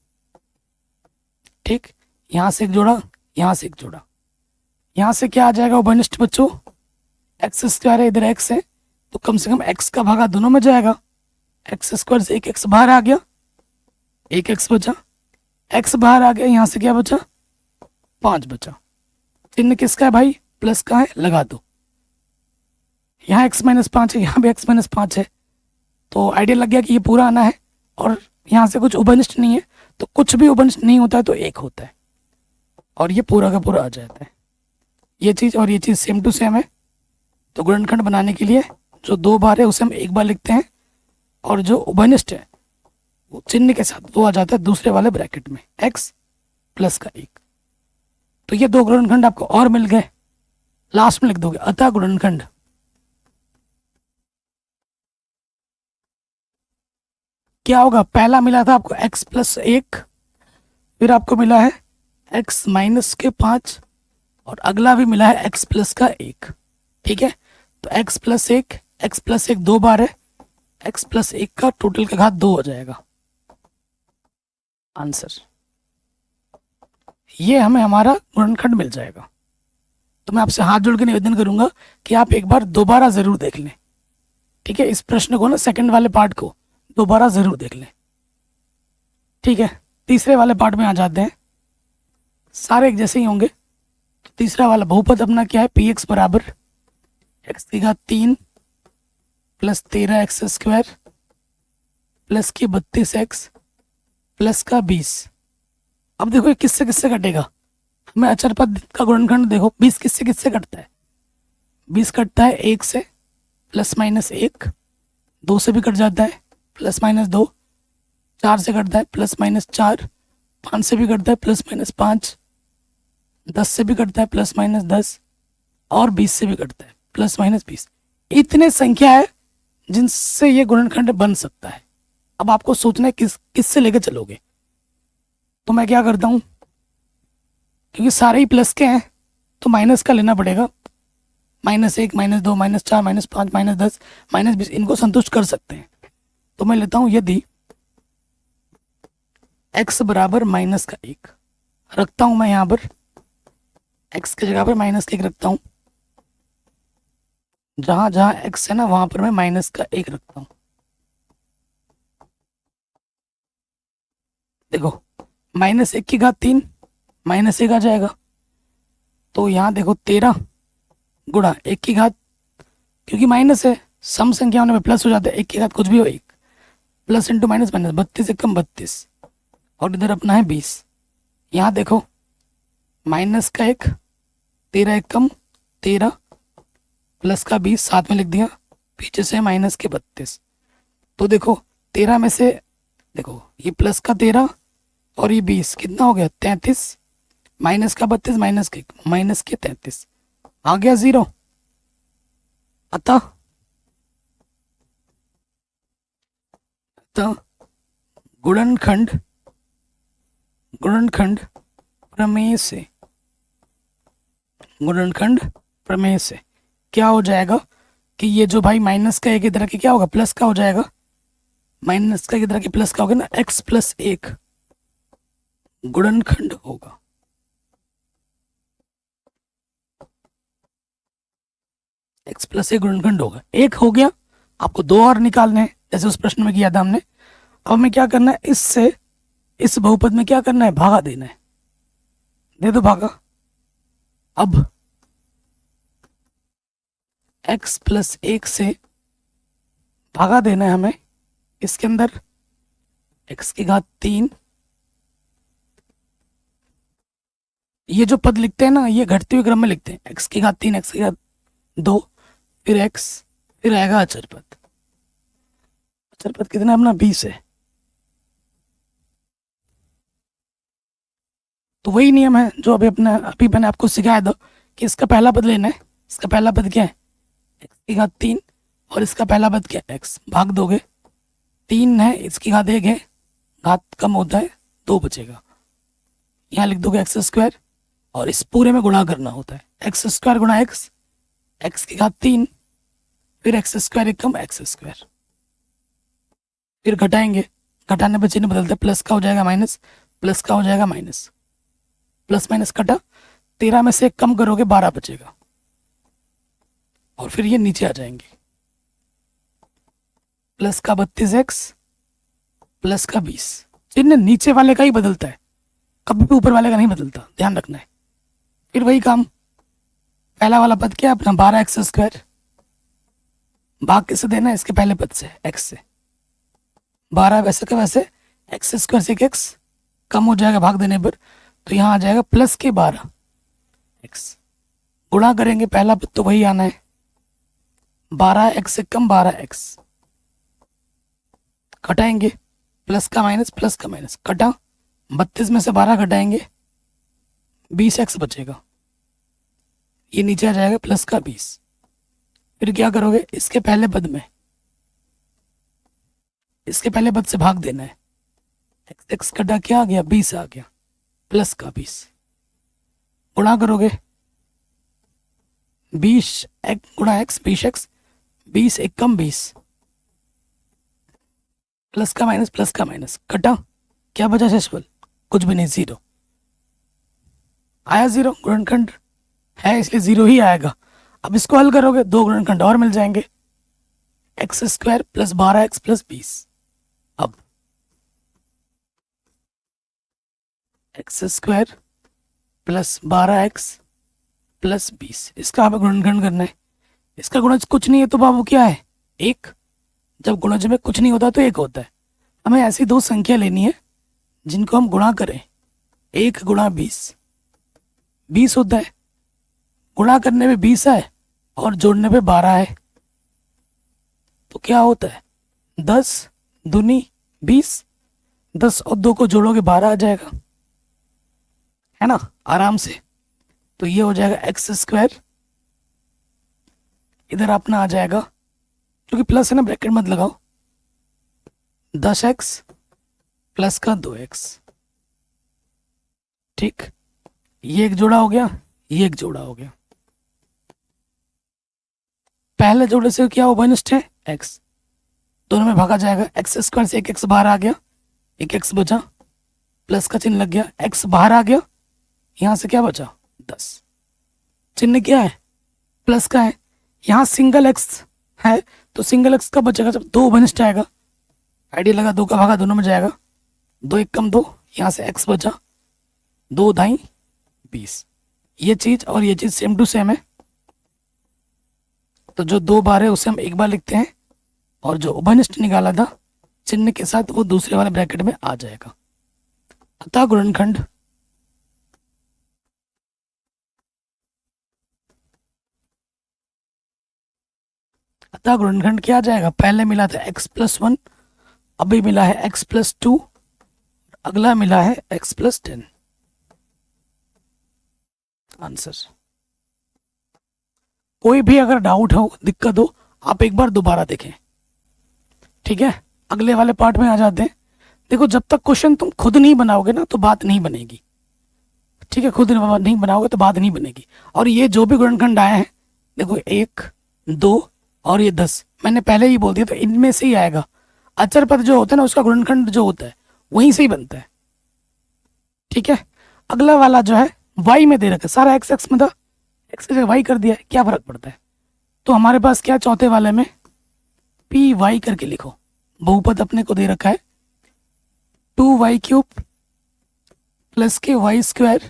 ठीक, यहां से एक जोड़ा, यहां से एक जोड़ा, यहां से क्या आ जाएगा उभयनिष्ठ बच्चों? एक्स स्क्वायर है, इधर एक्स है, तो कम से कम एक्स का भागा दोनों में जाएगा। एक्स स्क्वायर से एक एक्स बाहर आ गया, एक एक्स बचा, एक्स बाहर आ गया, यहां से क्या बचा? 5 बचा। चिन्ह किसका है भाई? प्लस का है, लगा दो। यहाँ x माइनस 5 है, यहाँ भी x माइनस 5 है, तो आइडिया लग गया कि ये पूरा आना है। और यहाँ से कुछ उभयनिष्ठ नहीं है, तो कुछ भी उभयनिष्ठ नहीं होता है तो एक होता है, और ये पूरा का पूरा आ जाता है। ये चीज़ और ये चीज़ सेम टू सेम है। तो गुणनखंड बनाने के लिए जो दो बार है उसे हम एक बार लिखते हैं, और जो उभयनिष्ठ है वो चिन्ह के साथ वो आ जाता है दूसरे वाले ब्रैकेट में, x प्लस का 1। तो ये दो गुणनखंड आपको और मिल गए, लास्ट में लिख दोगे अतः गुणनखंड। क्या होगा? पहला मिला था आपको x प्लस 1, फिर आपको मिला है x माइनस के 5, और अगला भी मिला है x प्लस का 1। ठीक है, तो x प्लस 1 दो बार है, x प्लस 1 का टोटल का घात 2 हो जाएगा आंसर। ये हमें हमारा गुणनखंड मिल जाएगा। तो मैं आपसे हाथ जोड़ के निवेदन करूंगा कि आप एक बार दोबारा जरूर देख लें। ठीक है, इस प्रश्न को ना, सेकंड वाले पार्ट को दोबारा जरूर देख लें। ठीक है, तीसरे वाले पार्ट में आ जाते हैं। सारे एक जैसे ही होंगे। तो तीसरा वाला बहुपद अपना क्या है? पी एक्स बराबर एक्स की घात 3 प्लस 13x स्क्वायर प्लस की 32x प्लस का 20। अब देखो ये किससे किससे कटेगा? हमें अचर पद का गुणनखंड देखो, 20 किससे किससे कटता है? 20 कटता है 1 से, प्लस माइनस 1, 2 से भी कट जाता है, प्लस माइनस 2, 4 से कटता है, प्लस माइनस 4, 5 से भी कटता है, प्लस माइनस 5, 10 से भी कटता है, प्लस माइनस 10, और 20 से भी कटता है, प्लस माइनस 20। इतने संख्या है जिनसे ये गुणनखंड बन सकता है। अब आपको सोचना है किससे लेकर चलोगे। तो मैं क्या करता हूँ, क्योंकि सारे ही प्लस के हैं तो माइनस का लेना पड़ेगा। -1, -2, -4, -5, -10, -20 इनको संतुष्ट कर सकते हैं। तो मैं लेता हूं यदि x बराबर -1 रखता हूं, मैं यहां पर x की जगह पर -1 रखता हूं। जहां जहां x है ना वहां पर मैं -1 रखता हूं। देखो -1 की घात 3 -1 आ जाएगा। तो यहां देखो 13 गुणा 1 की घात, क्योंकि माइनस है सम संख्या होने में प्लस हो जाता है, 1 की घात कुछ भी हो 1, प्लस इंटू माइनस माइनस, 32 एक कम 32, और इधर अपना है 20। यहाँ देखो -1, 13 एक कम 13, प्लस का 20 साथ में लिख दिया, पीछे से माइनस के 32। तो देखो 13 में से देखो ये प्लस का 13 और ये 20 कितना हो गया? 33, माइनस का 32 माइनस के 33 आ गया 0। अतः अतः गुणनखंड प्रमेय से क्या हो जाएगा कि ये जो भाई माइनस का एक इधर के क्या होगा, प्लस का हो जाएगा। माइनस का इधर के प्लस का होगा ना, x प्लस एक गुणनखंड होगा। x प्लस एक गुणनखंड होगा। एक हो गया, आपको दो और निकालने हैं जैसे उस प्रश्न में किया था हमने। अब हमें क्या करना है, इससे इस बहुपद में क्या करना है, भागा देना है। दे दो भागा। अब x प्लस एक से भागा देना है हमें। इसके अंदर x की घात 3, ये जो पद लिखते हैं ना ये घटते हुए क्रम में लिखते हैं, x की घात 3, x की घात 2, फिर x, फिर आएगा अचर पद। अचर पद कितना अपना 20 है। तो वही नियम है जो अभी मैंने आपको सिखाया था कि इसका पहला पद लेना है। इसका पहला पद क्या है, x की घात 3, और इसका पहला पद क्या है, x। भाग दोगे, 3 है, इसकी घात 1 है, घात कम होता है, 2 बचेगा। यहाँ लिख दोगे एक्स स्क्वायर, और इस पूरे में गुणा करना होता है, एक्स स्क्वायर गुणा एक्स, एक्स की घात 3, फिर एक्स स्क्वायर एक कम एक्स स्क्वायर, फिर घटाएंगे, घटाने पर चिन्ह बदलते, प्लस का हो जाएगा माइनस, प्लस का हो जाएगा माइनस, प्लस माइनस कटा, 13 में से कम करोगे 12 बचेगा, और फिर ये नीचे आ जाएंगे। प्लस का 32x, प्लस का 20। चिन्ह नीचे वाले का ही बदलता है, कभी भी ऊपर वाले का नहीं बदलता, ध्यान रखना है। फिर वही काम, पहला वाला पद क्या है अपना 12x स्क्वायर, भाग किससे देना है, इसके पहले पद से, x से। 12 वैसे का वैसे, एक्स स्क्वायर से x कम हो जाएगा भाग देने पर, तो यहाँ आ जाएगा प्लस के 12x। गुणा करेंगे, पहला पद तो वही आना है, 12x से कम 12x, घटाएंगे, प्लस का माइनस कटा, 32 में से 12 घटाएंगे, 20x बचेगा, ये नीचे आ जाएगा प्लस का 20। फिर क्या करोगे, इसके पहले पद में, इसके पहले पद से भाग देना है, x कटा क्या आ गया, 20 आ गया, प्लस का 20। गुणा करोगे, 20 गुणा x 20x, 20 एक कम 20, प्लस का माइनस कटा, क्या बचा शेषफल, कुछ भी नहीं, 0 आया। 0 गुणनखंड है इसलिए 0 ही आएगा। अब इसको हल करोगे, 2 गुणनखंड और मिल जाएंगे, x square plus 12x plus 20। अब x square plus 12x plus 20, इसका हमें गुणनखंड करना है। इसका गुणज कुछ नहीं है तो बाबू क्या है, 1। जब गुणज में कुछ नहीं होता तो 1 होता है। हमें ऐसी दो संख्या लेनी है जिनको हम गुणा करें, 1 गुणा 20 होता है, गुणा करने में 20 है और जोड़ने पे 12 है, तो क्या होता है, 10 दूनी 20, 10 और 2 को जोड़ोगे 12 आ जाएगा, है ना, आराम से। तो ये हो जाएगा एक्स स्क्वायर, इधर अपना आ जाएगा, क्योंकि प्लस है ना ब्रैकेट मत लगाओ, 10x प्लस का 2x, ठीक। ये एक जोड़ा हो गया, ये एक जोड़ा हो गया। पहले जोड़े से क्या उभयनिष्ठ है, x, दोनों में भागा जाएगा, एक्स स्क्वायर से 1x बाहर आ गया, 1x बचा, प्लस का चिन्ह लग गया, x बाहर आ गया, यहां से क्या बचा, 10, चिन्ह क्या है, प्लस का है। यहाँ सिंगल x है तो सिंगल x कब बचेगा, जब 2 उभयनिष्ठ आएगा, आइडिया लगा, 2 का भागा दोनों में जाएगा, 2 एक कम 2, यहाँ से x बचा, 2 दाई 20। ये चीज और ये चीज सेम टू सेम है, तो जो 2 बार है उसे हम एक बार लिखते हैं, और जो उभयनिष्ठ निकाला था चिन्ह के साथ वो दूसरे वाले ब्रैकेट में आ जाएगा। अतः गुणनखंड क्या आ जाएगा, पहले मिला था x प्लस 1, अभी मिला है x प्लस 2, अगला मिला है x प्लस 10। आंसर। कोई भी अगर डाउट हो, दिक्कत हो, आप एक बार दोबारा देखें, ठीक है। अगले वाले पार्ट में आ जाते हैं। देखो जब तक क्वेश्चन तुम खुद नहीं बनाओगे ना तो बात नहीं बनेगी, ठीक है, खुद नहीं बनाओगे तो बात नहीं बनेगी। और ये जो भी गुणनखंड आए हैं, देखो 1, 2 और ये 10, मैंने पहले ही बोल दिया तो इनमें से ही आएगा। अचर पद जो होता है ना उसका गुणनखंड जो होता है वहीं से ही बनता है, ठीक है। अगला वाला जो है वाई में दे रखा है, सारा एक्स एक्स में था, एक्स की जगह वाई कर दिया है, क्या फर्क पड़ता है। तो हमारे पास क्या चौथे वाले में पी वाई करके लिखो। बहुपद अपने को दे रखा है 2y³ प्लस के y²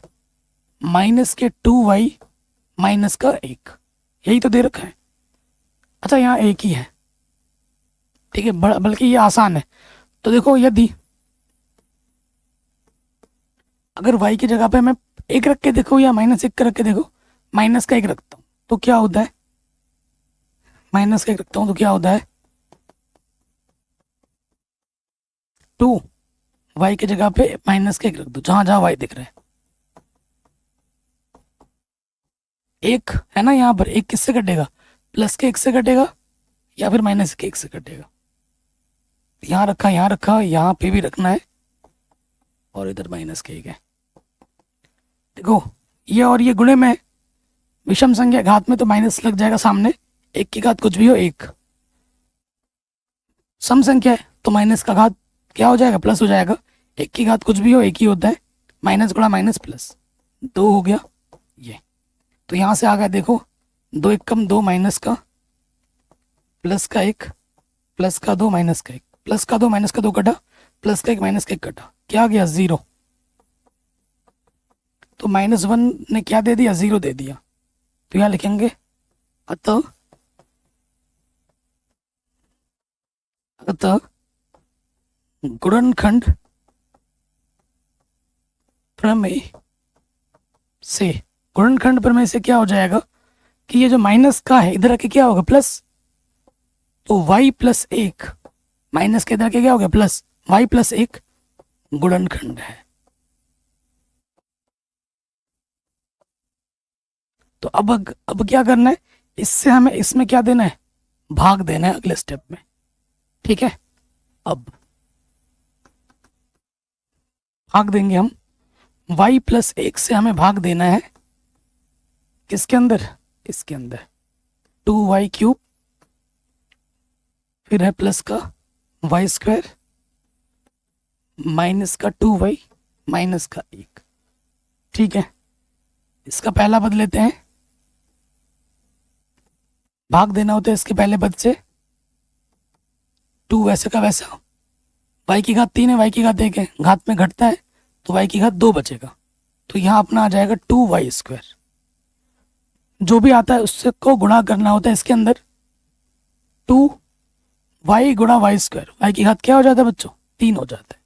माइनस के 2y माइनस का 1, यही तो दे रखा है। अच्छा यहाँ एक ही है, ठीक है, बल्कि ये आसान है। तो देखो यदि अगर y की जगह पे मैं 1 रख के देखो या -1 रख के देखो, माइनस का 1 रखता हूँ तो क्या होता है, माइनस का 1 रखता हूँ तो क्या होता है 2, y की जगह पे माइनस का 1 रख दो जहां जहां y दिख रहा है। 1 है ना यहाँ पर, 1 किससे कटेगा, प्लस के 1 से कटेगा या फिर माइनस के 1 से कटेगा। यहाँ रखा, यहाँ रखा, यहाँ पे भी रखना है और इधर माइनस के 1 है। देखो ये और ये गुणे में, विषम संख्या घात में तो माइनस लग जाएगा सामने, 1 की घात कुछ भी हो 1। सम संख्या है तो माइनस का घात क्या हो जाएगा, प्लस हो जाएगा। 1 की घात कुछ भी हो 1 ही होता है, माइनस गुणा माइनस प्लस 2 हो गया ये। तो यहाँ से आ गया देखो 2 1 कम 2 माइनस का प्लस का 1 प्लस का 2 माइनस का 1 प्लस का 2 माइनस का 2 कटा, प्लस का 1 माइनस का 1 कटा, क्या आ गया 0। तो -1 ने क्या दे दिया, 0 दे दिया। तो यहाँ लिखेंगे अतः गुणनखंड प्रमेय से, गुणनखंड प्रमेय से क्या हो जाएगा कि ये जो माइनस का है इधर आके क्या होगा प्लस, तो y प्लस 1 माइनस के इधर आके क्या हो गया प्लस, y प्लस 1 गुणनखंड है। तो अब क्या करना है, इससे हमें इसमें क्या देना है, भाग देना है अगले स्टेप में, ठीक है। अब भाग देंगे हम, y प्लस 1 से हमें भाग देना है किसके अंदर, इसके अंदर 2y³ फिर है प्लस का y² माइनस का 2y माइनस का 1, ठीक है। इसका पहला पद लेते हैं, भाग देना होता है इसके पहले पद से, 2 वैसे का वैसा, y की घात 3 है, y की घात 1 है, घात में घटता है तो y की घात 2 बचेगा। तो यहाँ अपना आ जाएगा 2y², जो भी आता है उससे को गुणा करना होता है इसके अंदर, 2y गुणा y², y की घात क्या हो जाता है बच्चों 3 हो जाता है,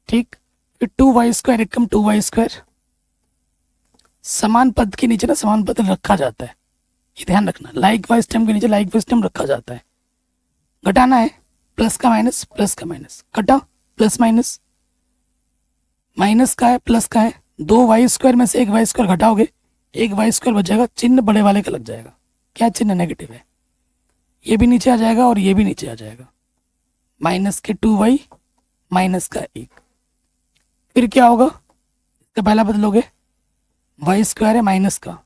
ठीक। फिर 2y² एकम 2y², समान पद के नीचे ना समान पद रखा जाता है, ये ध्यान रखना, लाइक वाइज टर्म के नीचे लाइक वाइज टर्म रखा जाता है। घटाना है, प्लस का माइनस कटा, प्लस माइनस, माइनस का है प्लस का है, 2y² में से 1 y² घटाओगे 1 y² बचेगा, चिन्ह बड़े वाले का लग जाएगा, क्या चिन्ह नेगेटिव है, ये भी नीचे आ जाएगा और ये भी नीचे आ जाएगा, माइनस के 2y माइनस का 1। फिर क्या होगा, इसका पहला पद लोगे, y² है माइनस का,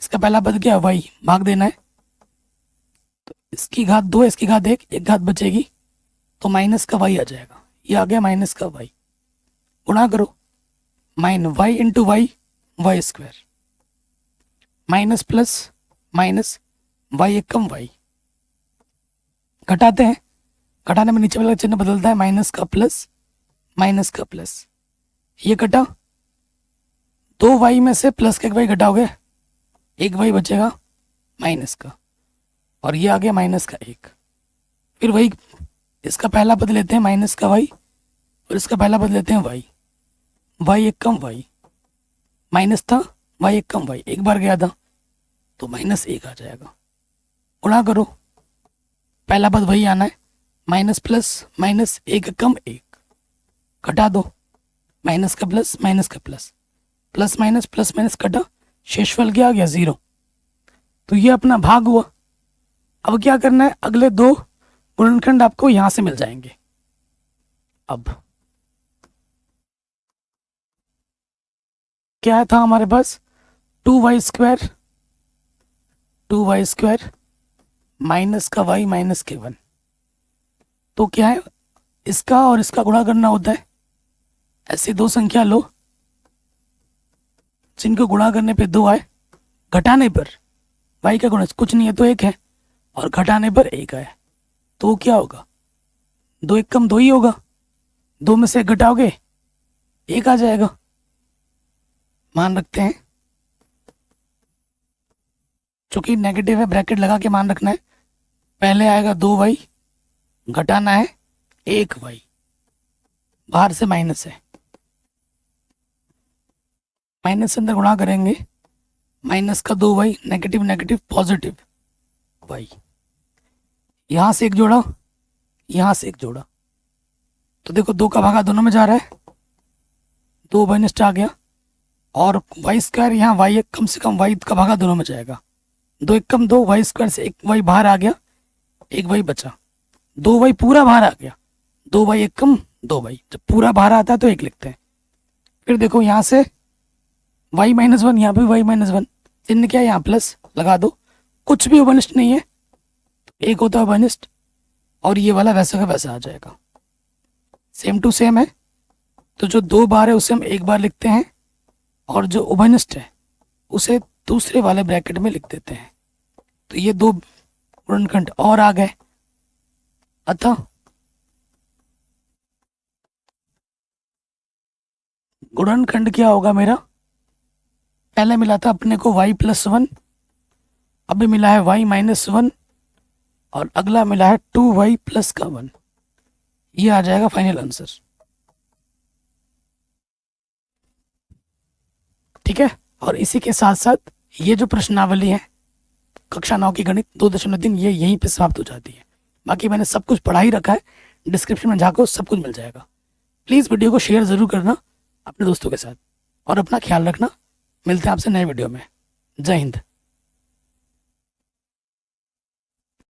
इसका पहला पद क्या है y, भाग देना है, तो इसकी घात 2 इसकी घात 1, एक घात बचेगी तो माइनस का y आ जाएगा, ये आ गया माइनस का y, गुणा करो y into y² minus plus minus y एकम y, घटाते हैं, घटाने में नीचे वाला चिन्ह बदलता है, माइनस का प्लस, ये कटा, 2y में से प्लस का 1 y घटाओगे 1 y बचेगा माइनस का, और ये आ गया माइनस का 1। फिर वही इसका पहला पद लेते हैं माइनस का y और इसका पहला पद लेते हैं y एकम y, माइनस था y एकम y, एक बार गया था तो -1 आ जाएगा, गुणा करो, पहला पद वही आना है, माइनस प्लस माइनस 1 एकम 1, घटा दो, माइनस का प्लस प्लस माइनस कटा, शेषफल क्या आ गया 0। तो ये अपना भाग हुआ। अब क्या करना है, अगले 2 गुणनखंड आपको यहां से मिल जाएंगे। अब क्या था हमारे पास, 2y² माइनस का y माइनस k1। तो क्या है, इसका और इसका गुणा करना होता है। ऐसी दो संख्या लो जिनको गुणा करने पे 2 आए, घटाने पर y का गुणज कुछ नहीं है तो 1 है, और घटाने पर 1 आए, तो क्या होगा, 2 1 कम 2 ही होगा। 2 में से 1 घटाओगे 1 आ जाएगा। मान रखते हैं, चूंकि नेगेटिव है ब्रैकेट लगा के मान रखना है। पहले आएगा 2y, घटाना है 1y, बाहर से माइनस है, माइनस से अंदर गुणा करेंगे, माइनस का 2y, negative negative positive y, यहां से 1 जोड़ा, यहां से 1 जोड़ा, तो देखो 2 का भागा दोनों में जा रहा है, 2 माइनस आ गया, और y² यहाँ y कम से कम y का भागा दोनों में जाएगा। 2 1 कम 2, y² से 1 y बाहर आ गया, 1 y बचा, 2 y पूरा बाहर आ गया, 2 y 1 कम 2 y, जब पूरा बाहर आता है तो 1 लिखते हैं। फिर देखो यहाँ से y माइनस 1, यहाँ पे y माइनस 1, चिन्ह क्या है यहाँ प्लस लगा दो, कुछ भी उभयनिष्ठ नहीं है, 1 होता है उभयनिष्ठ, और ये वाला वैसा का वैसा आ जाएगा, सेम टू सेम है। तो जो 2 बार है उसे हम 1 बार लिखते हैं, और जो उभयनिष्ठ है उसे दूसरे वाले ब्रैकेट में लिख देते हैं। तो ये 2 गुणनखंड और आ गए। अतः गुणनखंड क्या होगा मेरा, पहले मिला था अपने को y प्लस 1, अभी मिला है y माइनस 1, और अगला मिला है 2y प्लस का 1। ये आ जाएगा फाइनल आंसर। ठीक है, और इसी के साथ साथ ये जो प्रश्नावली है कक्षा 9 की गणित 2.3, ये यहीं पे समाप्त हो जाती है। बाकी मैंने सब कुछ पढ़ा ही रखा है, डिस्क्रिप्शन में जाकर सब कुछ मिल जाएगा। प्लीज़ वीडियो को शेयर ज़रूर करना अपने दोस्तों के साथ, और अपना ख्याल रखना। मिलते हैं आपसे नए वीडियो में। जय हिंद।